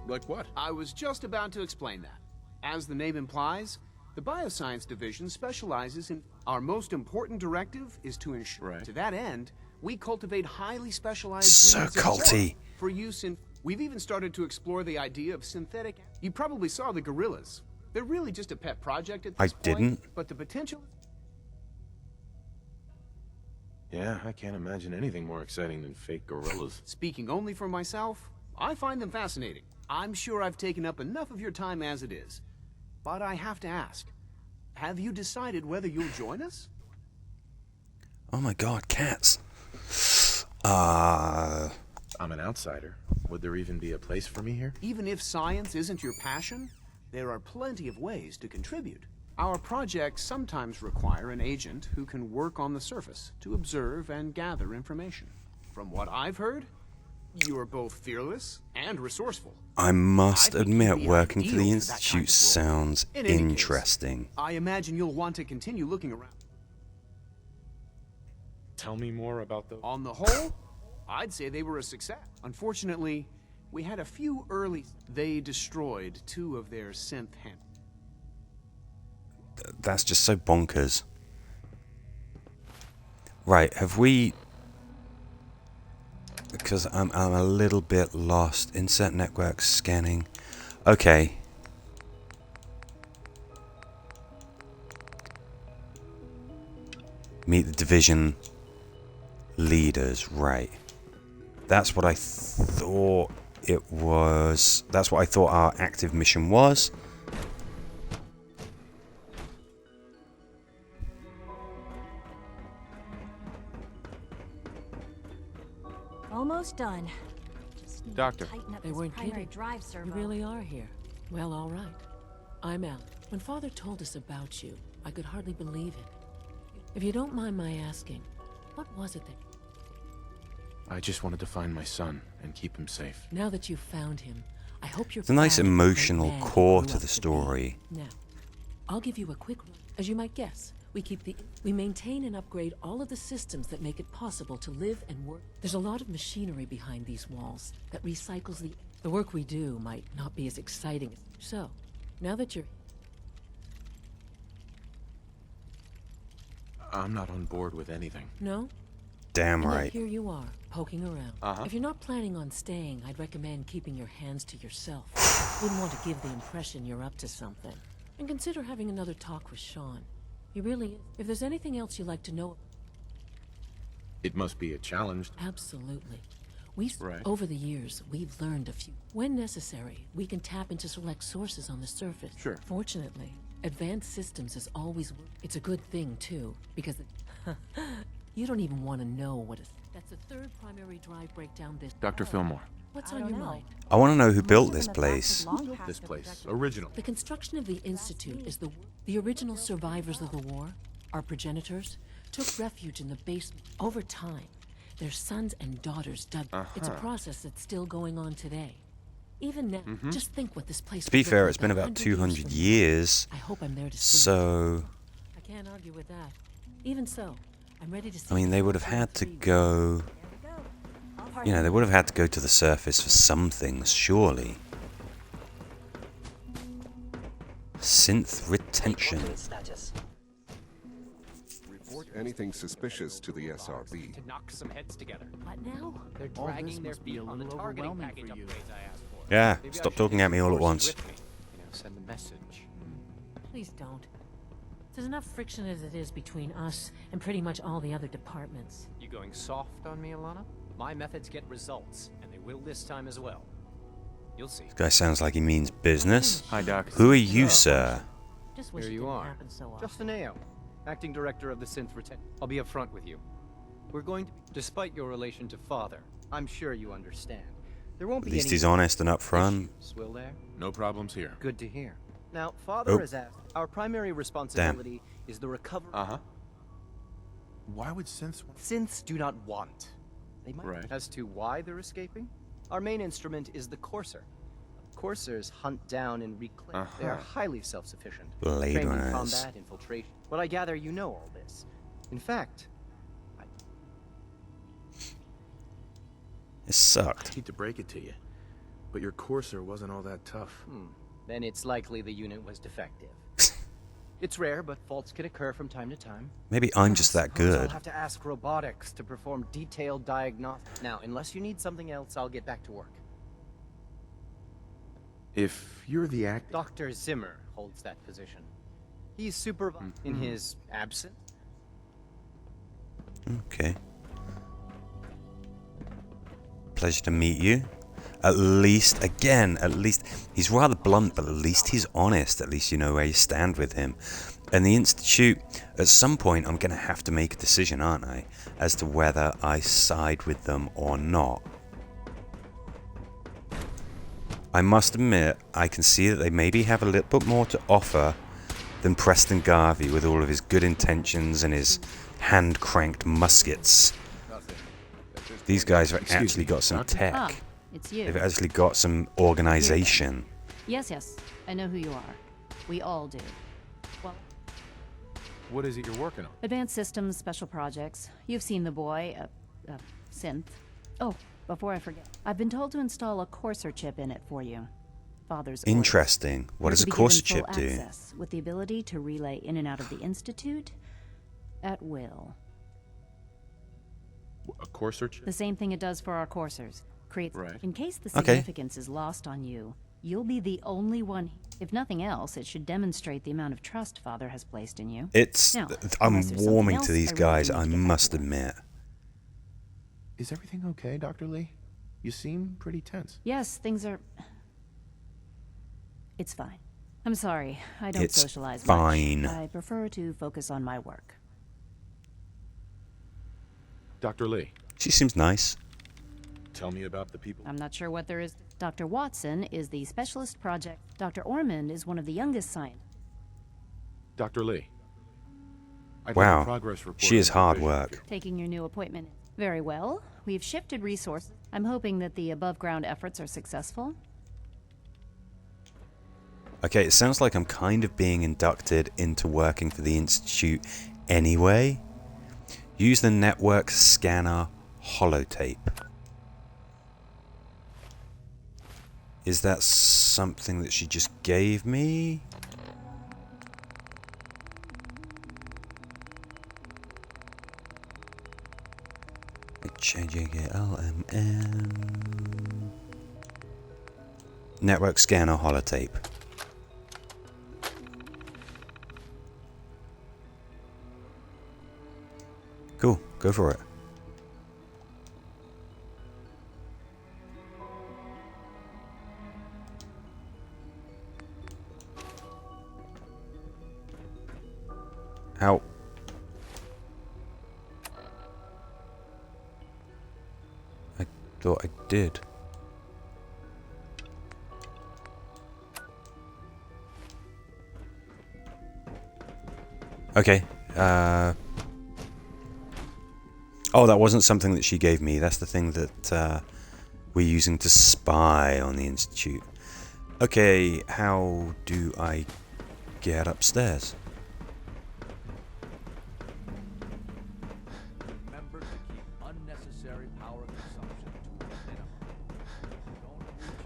Like what?
I was just about to explain that. As the name implies, the Bioscience Division specializes in... Our most important directive is to ensure...
Right.
To that end, we cultivate highly specialized...
So
breeds of
culty.
flora for use in... We've even started to explore the idea of synthetic... You probably saw the gorillas. They're really just a pet project at this point.
didn't.
But the potential...
Yeah, I can't imagine anything more exciting than fake gorillas.
Speaking only for myself, I find them fascinating. I'm sure I've taken up enough of your time as it is. But I have to ask, have you decided whether you'll join us?
Oh my god, cats.
I'm an outsider. Would there even be a place for me here?
Even if science isn't your passion, there are plenty of ways to contribute. Our projects sometimes require an agent who can work on the surface to observe and gather information. From what I've heard, you are both fearless and resourceful.
I must
I think
admit,
you'd be
working for the
ideal for that kind
Institute
of role.
sounds
In any case,
interesting.
I imagine you'll want to continue looking around.
Tell me more about those.
On the whole, I'd say they were a success. Unfortunately, we had a few early... They destroyed 2 of their synth hands.
That's just so bonkers. Right, have we... Because I'm a little bit lost. Insert network scanning. Okay. Meet the division leaders, right. That's what I thought it was. That's what I thought our active mission was.
Almost done. Just need to
Doctor.
tighten up
They
this
weren't
primary
kidding.
drive
You
servo.
really are here. Well, all right. I'm Al. When Father told us about you, I could hardly believe it. If you don't mind my asking, what was it that...
I just wanted to find my son and keep him safe.
Now that you've found him, I hope you're
It's a nice
proud of the great
emotional
man he
core
grew
to
up
the
be.
story.
Now, I'll give you a quick... As you might guess, we maintain and upgrade all of the systems that make it possible to live and work. There's a lot of machinery behind these walls that recycles the... The work we do might not be as exciting as... So, now that you're...
I'm not on board with anything.
No?
Damn
And yet
right.
here you are, poking around. If you're not planning on staying, I'd recommend keeping your hands to yourself. Wouldn't want to give the impression you're up to something. And consider having another talk with Sean. He really is. If there's anything else you'd like to know...
It must be a challenge.
Absolutely.
Right.
Over the years, we've learned a few. When necessary, we can tap into select sources on the surface.
Sure.
Fortunately, advanced systems is always... It's a good thing, too, because... You don't even want to know what is... That's the 3rd primary drive breakdown this...
Dr. Fillmore.
What's on your mind?
I want to know who built this place.
This place. Original.
The construction of the Institute is the original survivors of the war our progenitors, took refuge in the basement. Over time, their sons and daughters dug. It's a process that's still going on today. Even now, just think what this place.
To be
would look
fair,
like
it's been about
100
200
from now.
years.
I hope I'm there to see.
So,
I can't argue with that. Even so, I'm ready to see.
I mean, they would have had to go. You know, they would have had to go to the surface for some things, surely. Synth retention.
Report anything suspicious to the SRB.
To knock some heads together.
What now?
They're
All
dragging
this
their
must be
feet
a
on the
little
targeting
overwhelming
package
for you.
upgrades I asked for.
Yeah,
Maybe I
stop
should
talking
take
at me
some
all at
forces
once.
with me. Send a message.
Please don't. There's enough friction as it is between us and pretty much all the other departments.
You going soft on me, Alana? My methods get results, and they will this time as well. You'll see.
This guy sounds like he means business.
Hi, Doc.
Who are you, sir?
Just wish
Here
it
you
didn't
are.
happen so often.
Justin Ayo, acting director of the Synth Retention. I'll be upfront with you. We're going to, despite your relation to Father, I'm sure you understand. There won't
At
be
least
any
he's honest and upfront.
issues, will there?
No problems here.
Good to hear. Now, Father
Oh.
has asked. Our primary responsibility is the recovery.
Why would synths want...
Synths do not want. They might.
Right.
As to why they're escaping, our main instrument is the Courser. Coursers hunt down and reclaim. They are highly self-sufficient.
Blade
Trained in
runners.
combat, infiltration. But I gather you know all this. In fact,
It sucked.
I hate to break it to you, but your Courser wasn't all that tough.
then it's likely the unit was defective. It's rare, but faults can occur from time to time.
Maybe I'm just that
Suppose I'll
good.
have to ask robotics to perform detailed diagnostics. Now, unless you need something else, I'll get back to work.
If you're the actor...
Dr. Zimmer holds that position. He's supervised in his absence.
Okay. Pleasure to meet you. At least, again, at least, he's rather blunt, but at least he's honest. At least you know where you stand with him. And the Institute, at some point, I'm going to have to make a decision, aren't I? As to whether I side with them or not. I must admit, I can see that they maybe have a little bit more to offer than Preston Garvey with all of his good intentions and his hand-cranked muskets. These guys have actually got some tech.
Ah, it's you.
They've actually got some organization.
Yes, yes. I know who you are. We all do. Well,
What is it you're working on?
advanced systems, special projects. You've seen the boy, synth. Oh, before I forget, I've been told to install a Courser chip in it for you. Father's orders.
Interesting. What
You're
does
to
a
be
Courser
given
chip
full
do?
access, with the ability to relay in and out of the Institute at will.
A Courser chip?
The same thing it does for our coursers. Creates.
Right.
In case the
Okay.
significance is lost on you, you'll be the only one. If nothing else, it should demonstrate the amount of trust Father has placed in you.
It's.
Now,
I'm
unless there's something
warming
else,
to these
I really
guys,
need to
I
get back
must
to work.
admit.
Is everything okay, Dr. Lee? You seem pretty tense.
Yes, things are. It's fine. I'm sorry. I don't
It's
socialize
fine.
much. I prefer to focus on my work.
Dr. Lee,
She seems nice.
tell me about the people.
I'm not sure what there is. Dr. Watson is the specialist project. Dr. Ormond is one of the youngest scientists.
Dr. Lee. I'd like a
Wow.
progress report
She
on
is
the
hard
division.
work.
Taking your new appointment. Very well. We've shifted resources. I'm hoping that the above-ground efforts are successful.
Okay, it sounds like I'm kind of being inducted into working for the Institute anyway. Use the network scanner holotape. Is that something that she just gave me? HJLMN. Network scanner holotape. Cool, go for it. How? I thought I did. Okay, Oh, that wasn't something that she gave me. That's the thing that we're using to spy on the Institute. Okay, how do I get upstairs?
Remember to keep unnecessary power consumption to a minimum. Don't recharge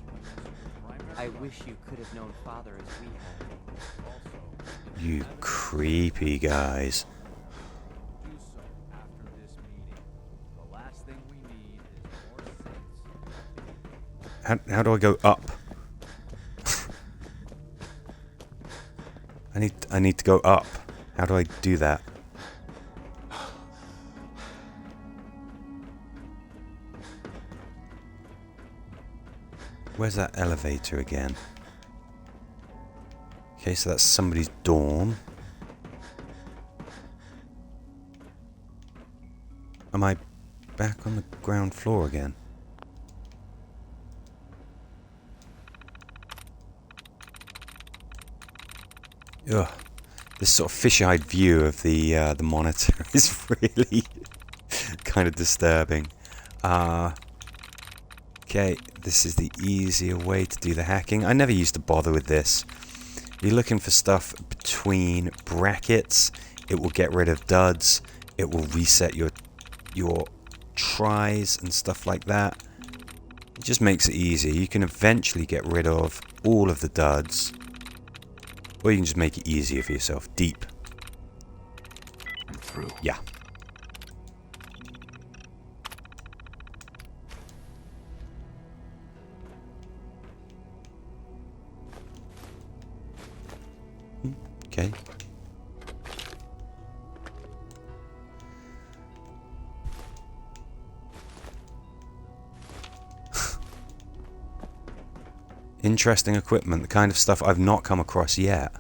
unless your primary.
I wish you could have known Father as we have. Also,
You creepy guys.
do so after this meeting. The last thing we need is more sense.
How do I go up? I need to go up. How do I do that? Where's that elevator again? Okay, so that's somebody's dorm. Am I back on the ground floor again? Ugh. This sort of fish-eyed view of the monitor is really kind of disturbing. Okay, this is the easier way to do the hacking. I never used to bother with this. You're looking for stuff between brackets. It will get rid of duds. It will reset your tries and stuff like that. It just makes it easy. You can eventually get rid of all of the duds. Or you can just make it easier for yourself. Deep.
I'm through.
Yeah. Okay. Interesting equipment, the kind of stuff I've not come across yet.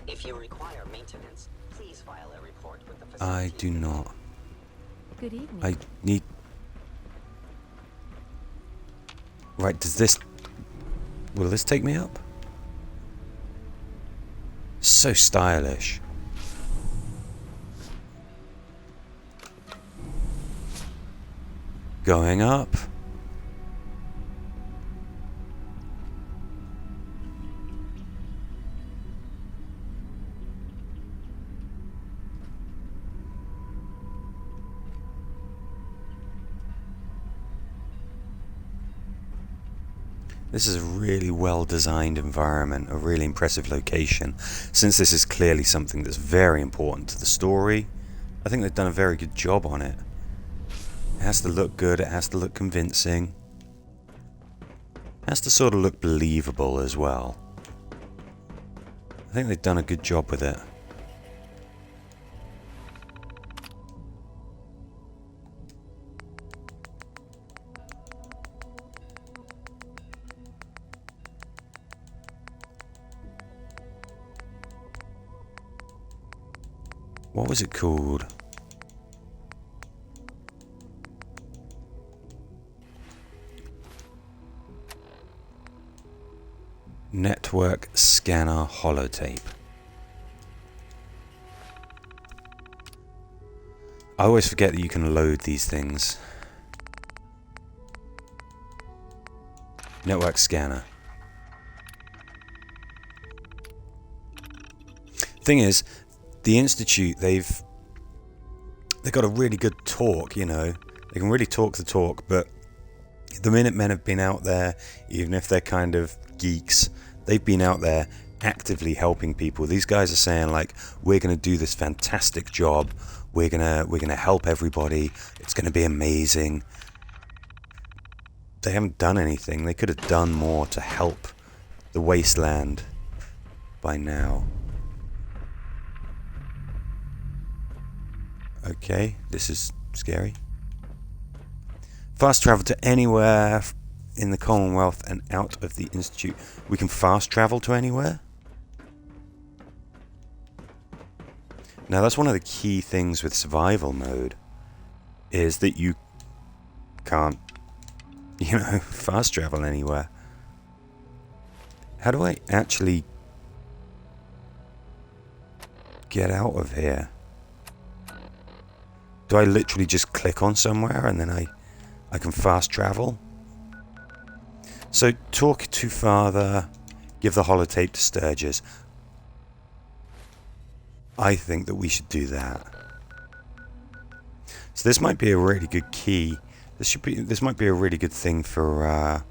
If you require maintenance, please file a report with the facility.
I do not.
Good evening.
I need... Right, does this... Will this take me up? So stylish. Going up. This is a really well-designed environment, a really impressive location. Since this is clearly something that's very important to the story, I think they've done a very good job on it. It has to look good, it has to look convincing. It has to sort of look believable as well. I think they've done a good job with it. What was it called? Network scanner holotape. I always forget that you can load these things. Network scanner. Thing is, the Institute, they've got a really good talk, you know. They can really talk the talk, but the Minutemen have been out there, even if they're kind of geeks, they've been out there actively helping people. These guys are saying, like, we're going to do this fantastic job. We're gonna help everybody. It's going to be amazing. They haven't done anything. They could have done more to help the wasteland by now. Okay, this is scary. Fast travel to anywhere in the Commonwealth and out of the Institute. We can fast travel to anywhere? Now that's one of the key things with survival mode, is that you can't, you know, fast travel anywhere. How do I actually get out of here? Do I literally just click on somewhere and then I can fast travel? So talk to Father, give the holotape to Sturgis. I think that we should do that. So this might be a really good key. This might be a really good thing for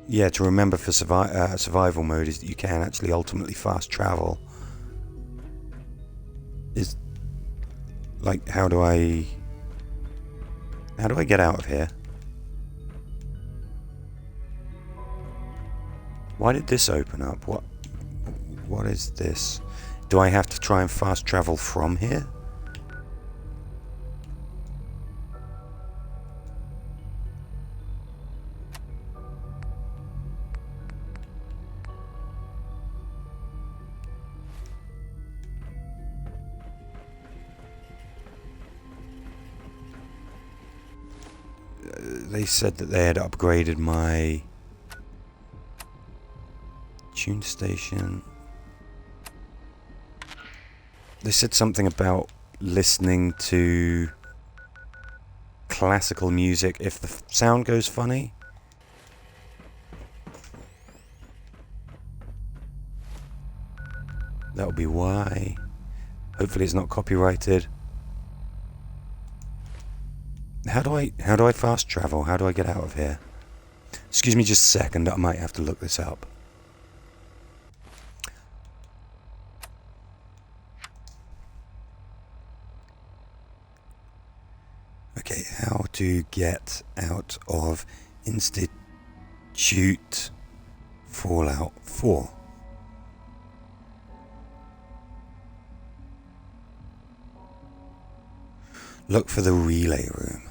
yeah, to remember for survival mode is that you can actually ultimately fast travel. Is like how do I get out of here? Why did this open up? What is this? Do I have to try and fast travel from here? They said that they had upgraded my tune station. They said something about listening to classical music if the sound goes funny. That'll be why. Hopefully it's not copyrighted. How do I fast travel? How do I get out of here? Excuse me just a second, I might have to look this up. Okay, how to get out of Institute Fallout 4. Look for the relay room.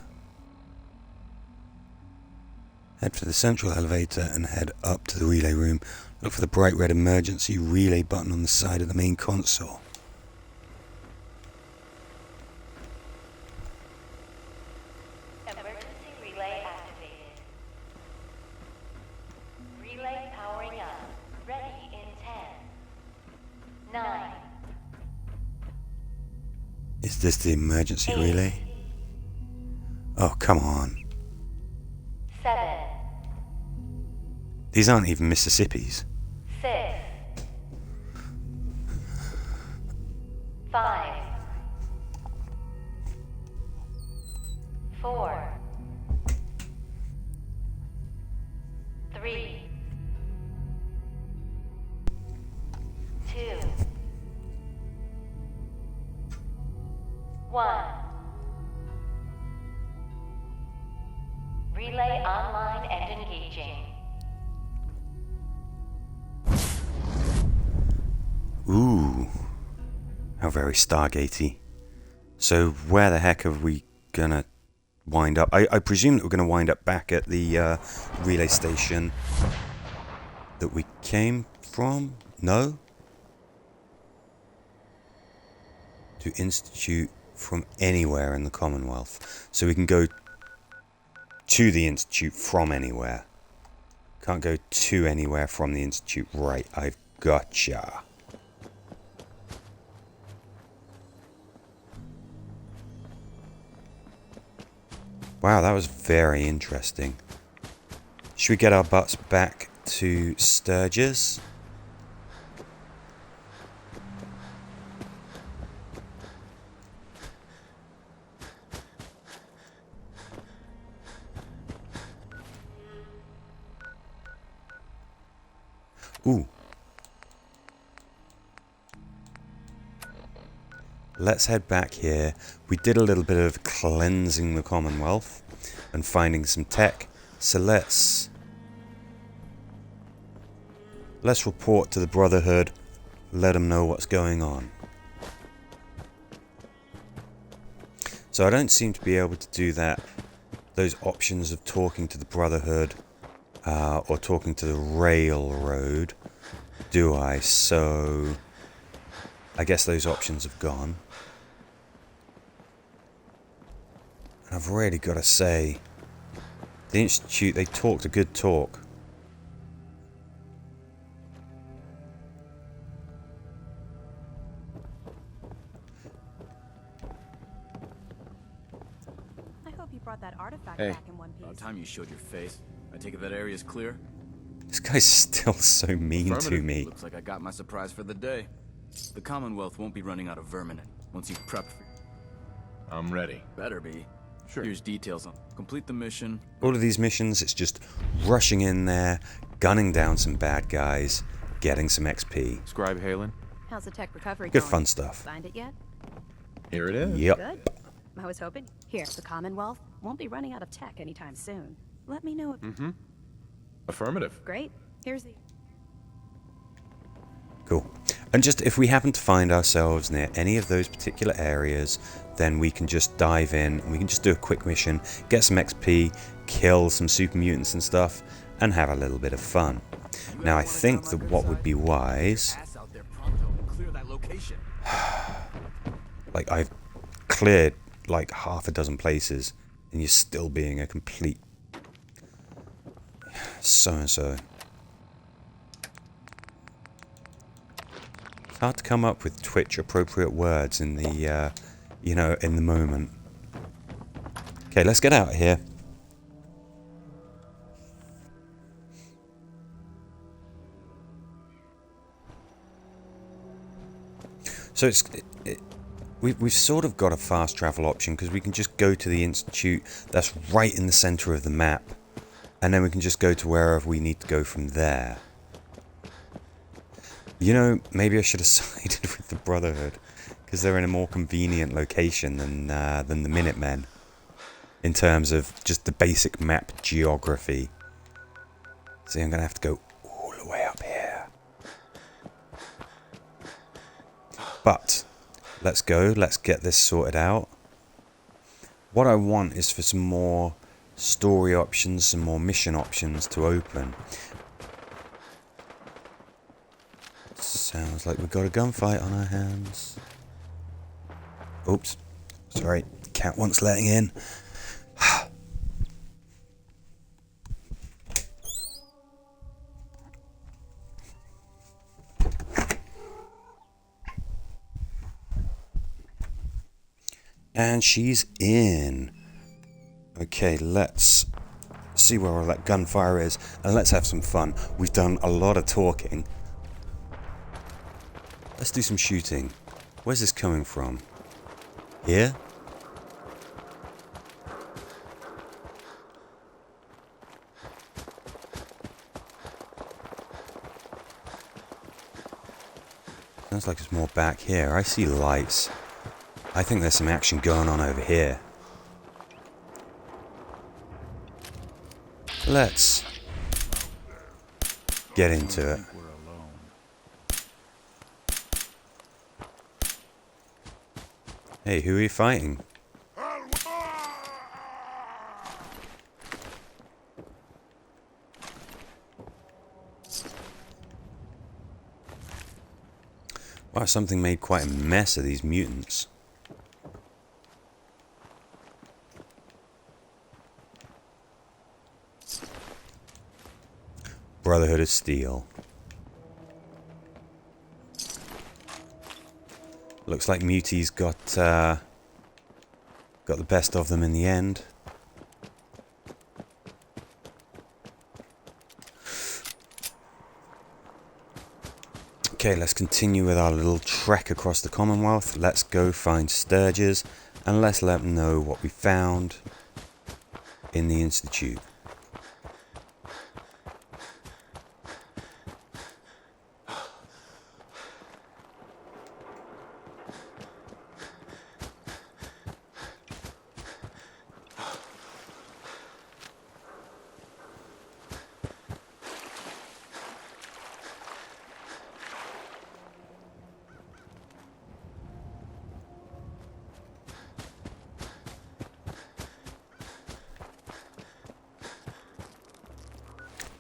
Head for the central elevator and head up to the relay room. Look for the bright red emergency relay button on the side of the main console.
Emergency relay activated. Relay powering up. Ready in 10, 9.
Is this the emergency relay? Oh, come on.
7.
These aren't even Mississippi's.
6. 5. 4. 3. 2. 1. Relay online and engaging.
Ooh. How very Stargatey. So where the heck are we gonna wind up? I presume that we're gonna wind up back at the relay station that we came from? No? To Institute from anywhere in the Commonwealth. So we can go to the Institute from anywhere. Can't go to anywhere from the Institute. Right, I've gotcha. Wow, that was very interesting. Should we get our butts back to Sturgis? Ooh. Let's head back here. We did a little bit of cleansing the Commonwealth and finding some tech. So let's report to the Brotherhood. Let them know what's going on. So I don't seem to be able to do that. Those options of talking to the Brotherhood or talking to the Railroad, do I? So I guess those options have gone. And I've really got to say, the Institute, they talked a good talk.
got that artifact
Hey.
back in one piece.
About time you showed your face. I take it that area's clear?
This guy's still so mean to me.
Looks like I got my surprise for the day. The Commonwealth won't be running out of vermin once you've prepped for...
I'm ready.
Better be.
Sure.
Here's details on... Complete the mission.
All of these missions, it's just rushing in there, gunning down some bad guys, getting some XP.
Scribe Halen.
How's the tech recovery
Good
going?
fun stuff.
Signed it yet?
Here it is.
Yep.
Good. I was hoping. Here, the Commonwealth won't be running out of tech anytime soon. Let me know if...
Mm-hmm. Affirmative.
Great. Here's the...
Cool. And just if we happen to find ourselves near any of those particular areas, then we can just dive in and we can just do a quick mission, get some XP, kill some super mutants and stuff, and have a little bit of fun. Now I think that what would be wise... like I've cleared like half a dozen places and you're still being a complete so-and-so. It's hard to come up with Twitch appropriate words in the, you know, in the moment. Okay, let's get out of here. So we've sort of got a fast travel option because we can just go to the Institute that's right in the center of the map. And then we can just go to wherever we need to go from there. You know, maybe I should have sided with the Brotherhood because they're in a more convenient location than the Minutemen in terms of just the basic map geography. See, I'm going to have to go all the way up here. But let's go. Let's get this sorted out. What I want is for some more story options, some more mission options to open. Sounds like we've got a gunfight on our hands. Oops. Sorry. Cat wants letting in. And she's in. Okay, let's see where all that gunfire is, and let's have some fun. We've done a lot of talking. Let's do some shooting. Where's this coming from? Here? Sounds like it's more back here. I see lights. I think there's some action going on over here. Let's get into it. Hey, who are you fighting? Wow, something made quite a mess of these mutants. Brotherhood of Steel. Looks like Muti's got the best of them in the end. Okay, let's continue with our little trek across the Commonwealth. Let's go find Sturges and let's let them know what we found in the Institute.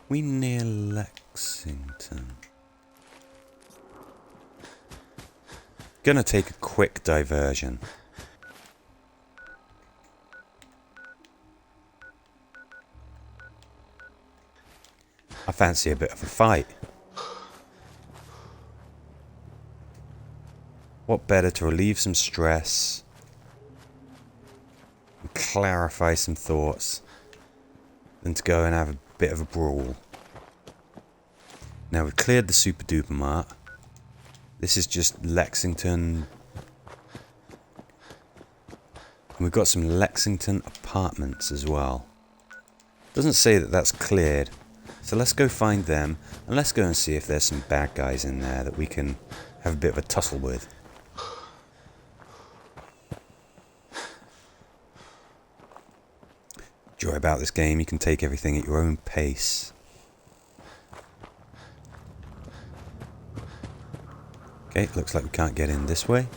We near Lexington. Gonna take a quick diversion. I fancy a bit of a fight. What better to relieve some stress and clarify some thoughts than to go and have a bit of a brawl. Now we've cleared the Super Duper Mart. This is just Lexington. And we've got some Lexington apartments as well. Doesn't say that that's cleared. So let's go find them, and let's go and see if there's some bad guys in there that we can have a bit of a tussle with. Joy about this game, you can take everything at your own pace. Okay, looks like we can't get in this way.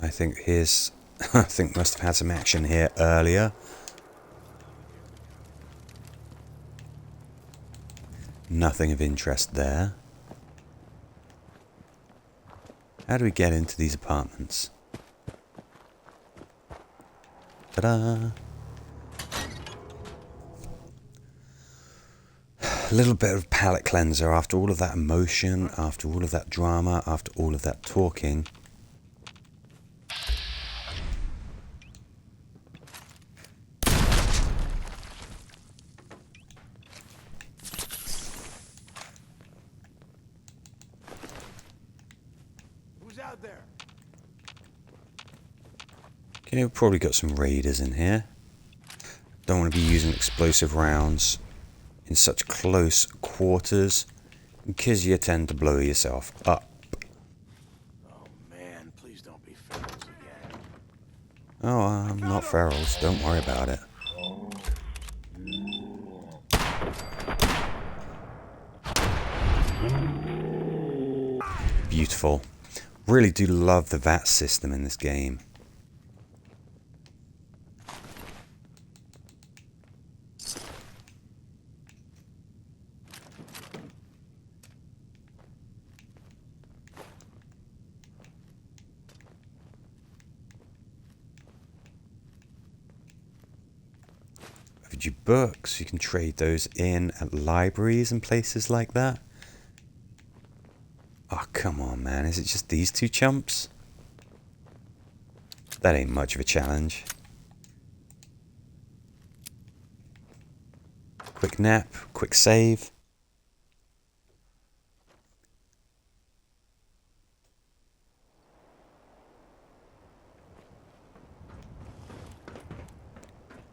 I think here's... I think must have had some action here earlier. Nothing of interest there. How do we get into these apartments? Ta-da! A little bit of palate cleanser after all of that emotion, after all of that drama, after all of that talking. Okay, we've probably got some raiders in here. Don't want to be using explosive rounds in such close quarters because you tend to blow yourself up.
Oh man, please don't be ferals again.
Oh, I'm not ferals. Don't worry about it. Beautiful. Really do love the VAT system in this game. Your books, you can trade those in at libraries and places like that. Oh, come on, man. Is it just these two chumps? That ain't much of a challenge. Quick nap, quick save.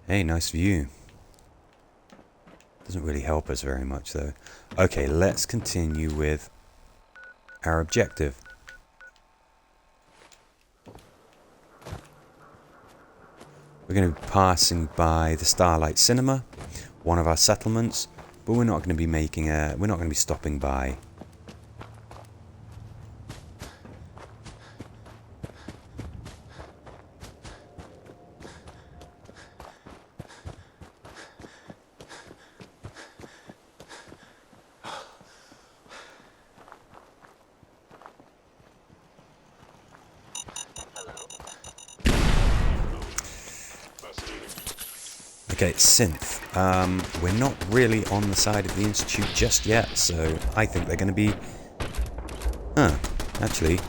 Hey, nice view. Doesn't really help us very much, though. Okay, let's continue with our objective. We're going to be passing by the Starlight Cinema, one of our settlements, but we're not going to be making a... we're not going to be stopping by. Okay, synth. We're not really on the side of the Institute just yet, so I think they're going to be... Huh, actually...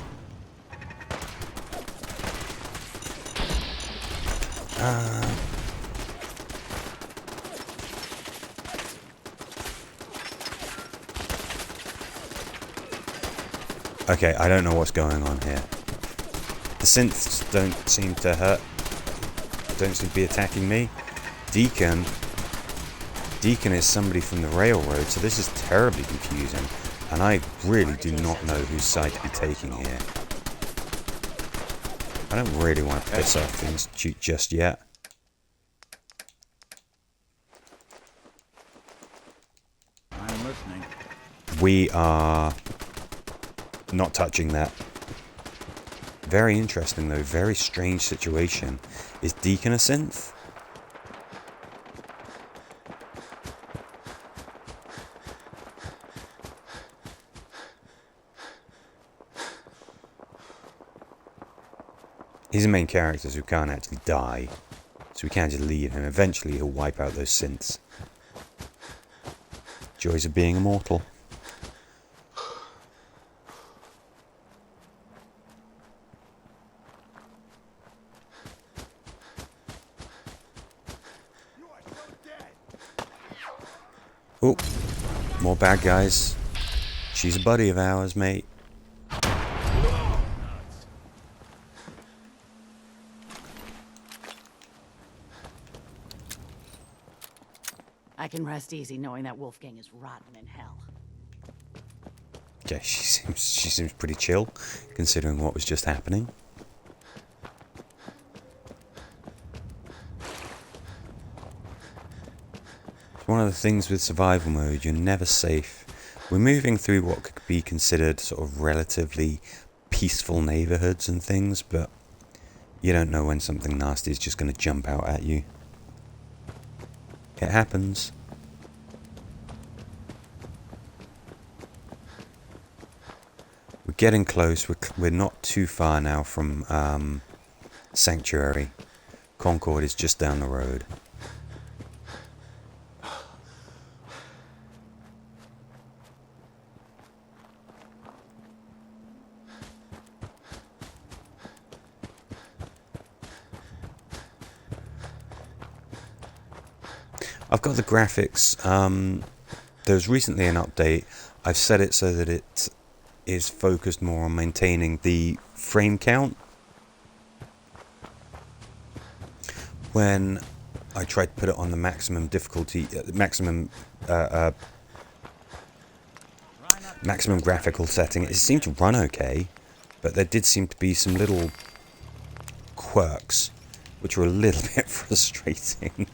Okay, I don't know what's going on here. The synths don't seem to hurt. Don't seem to be attacking me. Deacon is somebody from the railroad, so this is terribly confusing, and I really do not know whose side to be taking here. I don't really want to piss off the Institute just yet.
I'm listening.
We are not touching that. Very interesting though, very strange situation. Is Deacon a synth? He's the main character who can't actually die, so we can't just leave him. Eventually he'll wipe out those synths. Joys of being immortal. Oh, more bad guys. She's a buddy of ours, mate.
I can rest easy knowing that Wolfgang is rotten in hell.
Yeah, she seems pretty chill, considering what was just happening. One of the things with survival mode, you're never safe. We're moving through what could be considered sort of relatively peaceful neighborhoods and things, but you don't know when something nasty is just going to jump out at you. It happens. We're getting close. We're not too far now from Sanctuary. Concord is just down the road. I've got the graphics. There was recently an update. I've set it so that it is focused more on maintaining the frame count. When I tried to put it on the maximum difficulty, maximum graphical setting, it seemed to run okay, but there did seem to be some little quirks which were a little bit frustrating.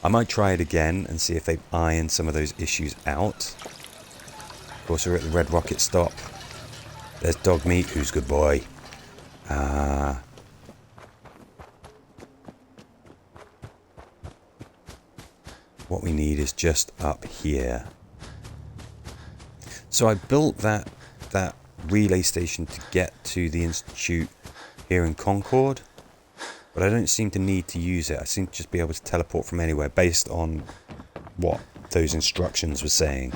I might try it again and see if they've ironed some of those issues out. Of course, we're at the Red Rocket stop. There's Dog Meat, who's good boy. What we need is just up here. So I built that relay station to get to the Institute here in Concord. But I don't seem to need to use it. I seem to just be able to teleport from anywhere based on what those instructions were saying.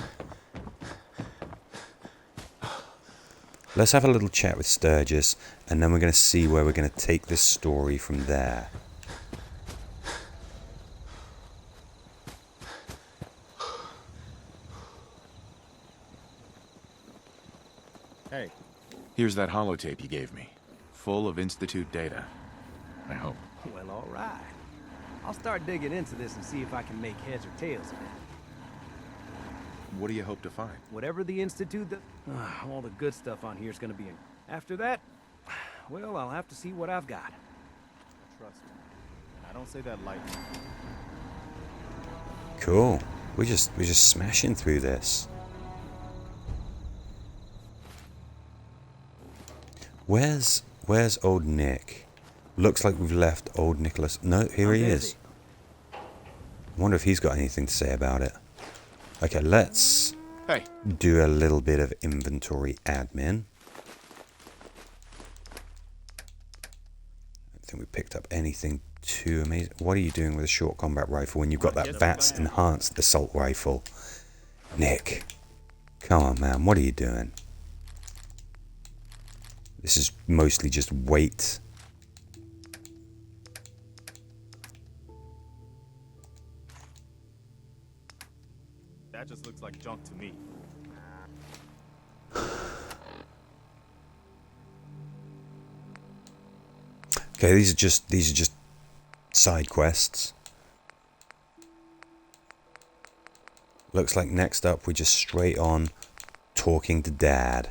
Let's have a little chat with Sturgis, and then we're going to see where we're going to take this story from there.
Hey. Here's that holotape you gave me. Full of Institute data. I hope.
Well, all right. I'll start digging into this and see if I can make heads or tails of it.
What do you hope to find?
Whatever the Institute does, all the good stuff on here is going to be in. After that, well, I'll have to see what I've got.
Trust me. I don't say that lightly.
Cool. We're just smashing through this. Where's old Nick? Looks like we've left old Nicholas. No, here he is. I wonder if he's got anything to say about it. Okay, let's do a little bit of inventory admin. I don't think we picked up anything too amazing. What are you doing with a short combat rifle when you've got that VATS enhanced assault rifle? Nick, come on, man. What are you doing? This is mostly just weight.
That just looks like junk to me.
Okay, these are just side quests. Looks like next up we're just straight on talking to Dad.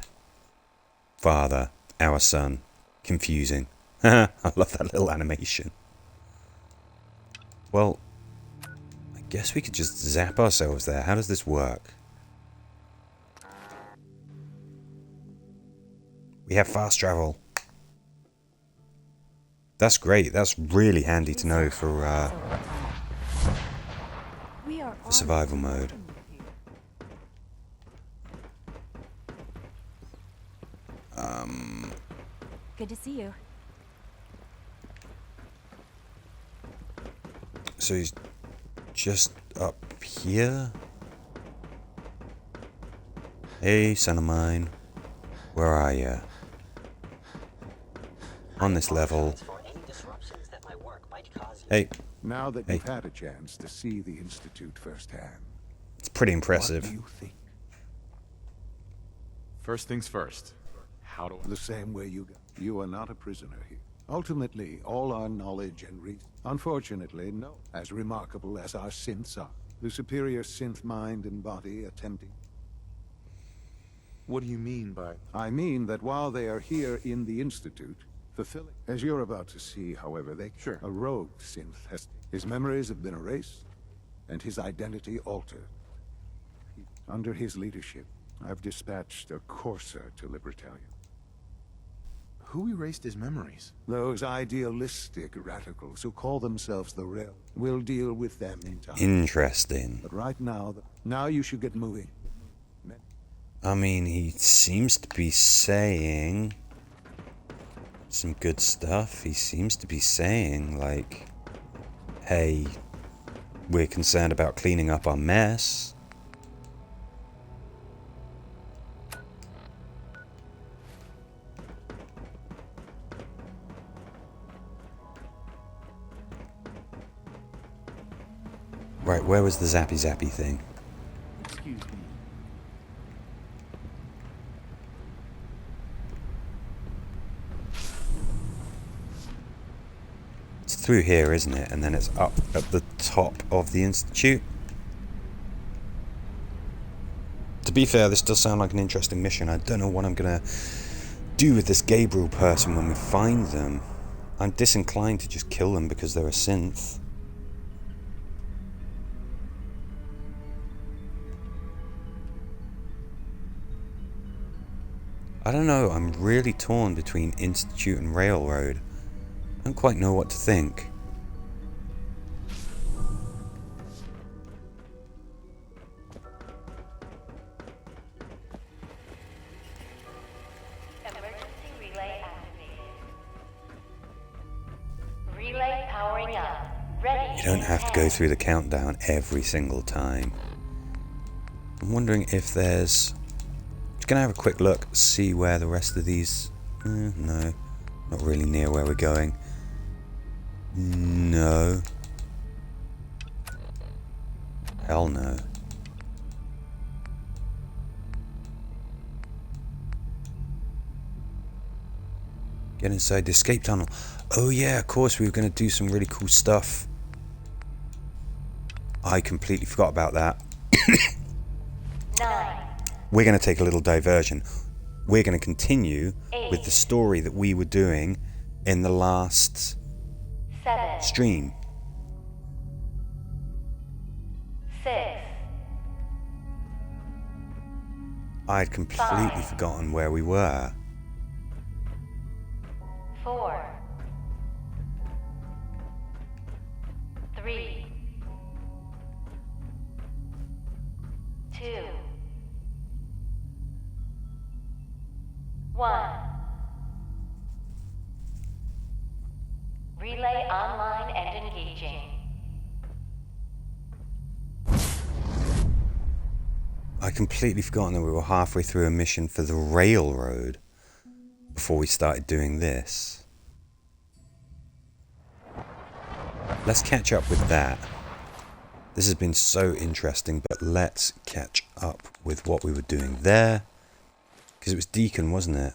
Father, our son. Confusing. I love that little animation. Well, I guess we could just zap ourselves there. How does this work? We have fast travel. That's great. That's really handy to know for survival mode.
Good to see you.
So he's just up here? Hey, son of mine. Where are you? On this level. Hey.
Now that you've had a chance to see the Institute firsthand,
it's pretty impressive.
What do you think?
First things first. How do I...
The same way you are not a prisoner here. Ultimately, all our knowledge and reason, unfortunately, no. As remarkable as our synths are, the superior synth mind and body attempting.
What do you mean by...
I mean that while they are here in the Institute, fulfilling... As you're about to see, however, a rogue synth has... His memories have been erased, and his identity altered. Under his leadership, I've dispatched a courser to Libertalia.
Who erased his memories?
Those idealistic radicals who call themselves the Rail. We'll deal with them in time.
Interesting.
But right now, you should get moving.
I mean, he seems to be saying some good stuff. He seems to be saying, like, hey, we're concerned about cleaning up our mess. Right, where was the zappy zappy thing?
Excuse me.
It's through here, isn't it? And then it's up at the top of the Institute. To be fair, this does sound like an interesting mission. I don't know what I'm gonna do with this Gabriel person when we find them. I'm disinclined to just kill them because they're a synth. I don't know, I'm really torn between Institute and Railroad. I don't quite know what to think.
Emergency relay activated. Relay powering up. Ready.
You don't have to go through the countdown every single time. I'm wondering if there's... Just gonna have a quick look, see where the rest of these... no, not really near where we're going. No. Hell no. Get inside the escape tunnel. Oh yeah, of course we were gonna do some really cool stuff. I completely forgot about that.
9.
We're going to take a little diversion. We're going to continue with the story that we were doing in the last
7.
stream.
6.
I'd completely forgotten where we were.
4. 3. 2. 1. Relay online and engaging.
I'd completely forgotten that we were halfway through a mission for the railroad before we started doing this. Let's catch up with that. This has been so interesting, but let's catch up with what we were doing there. Because it was Deacon, wasn't it?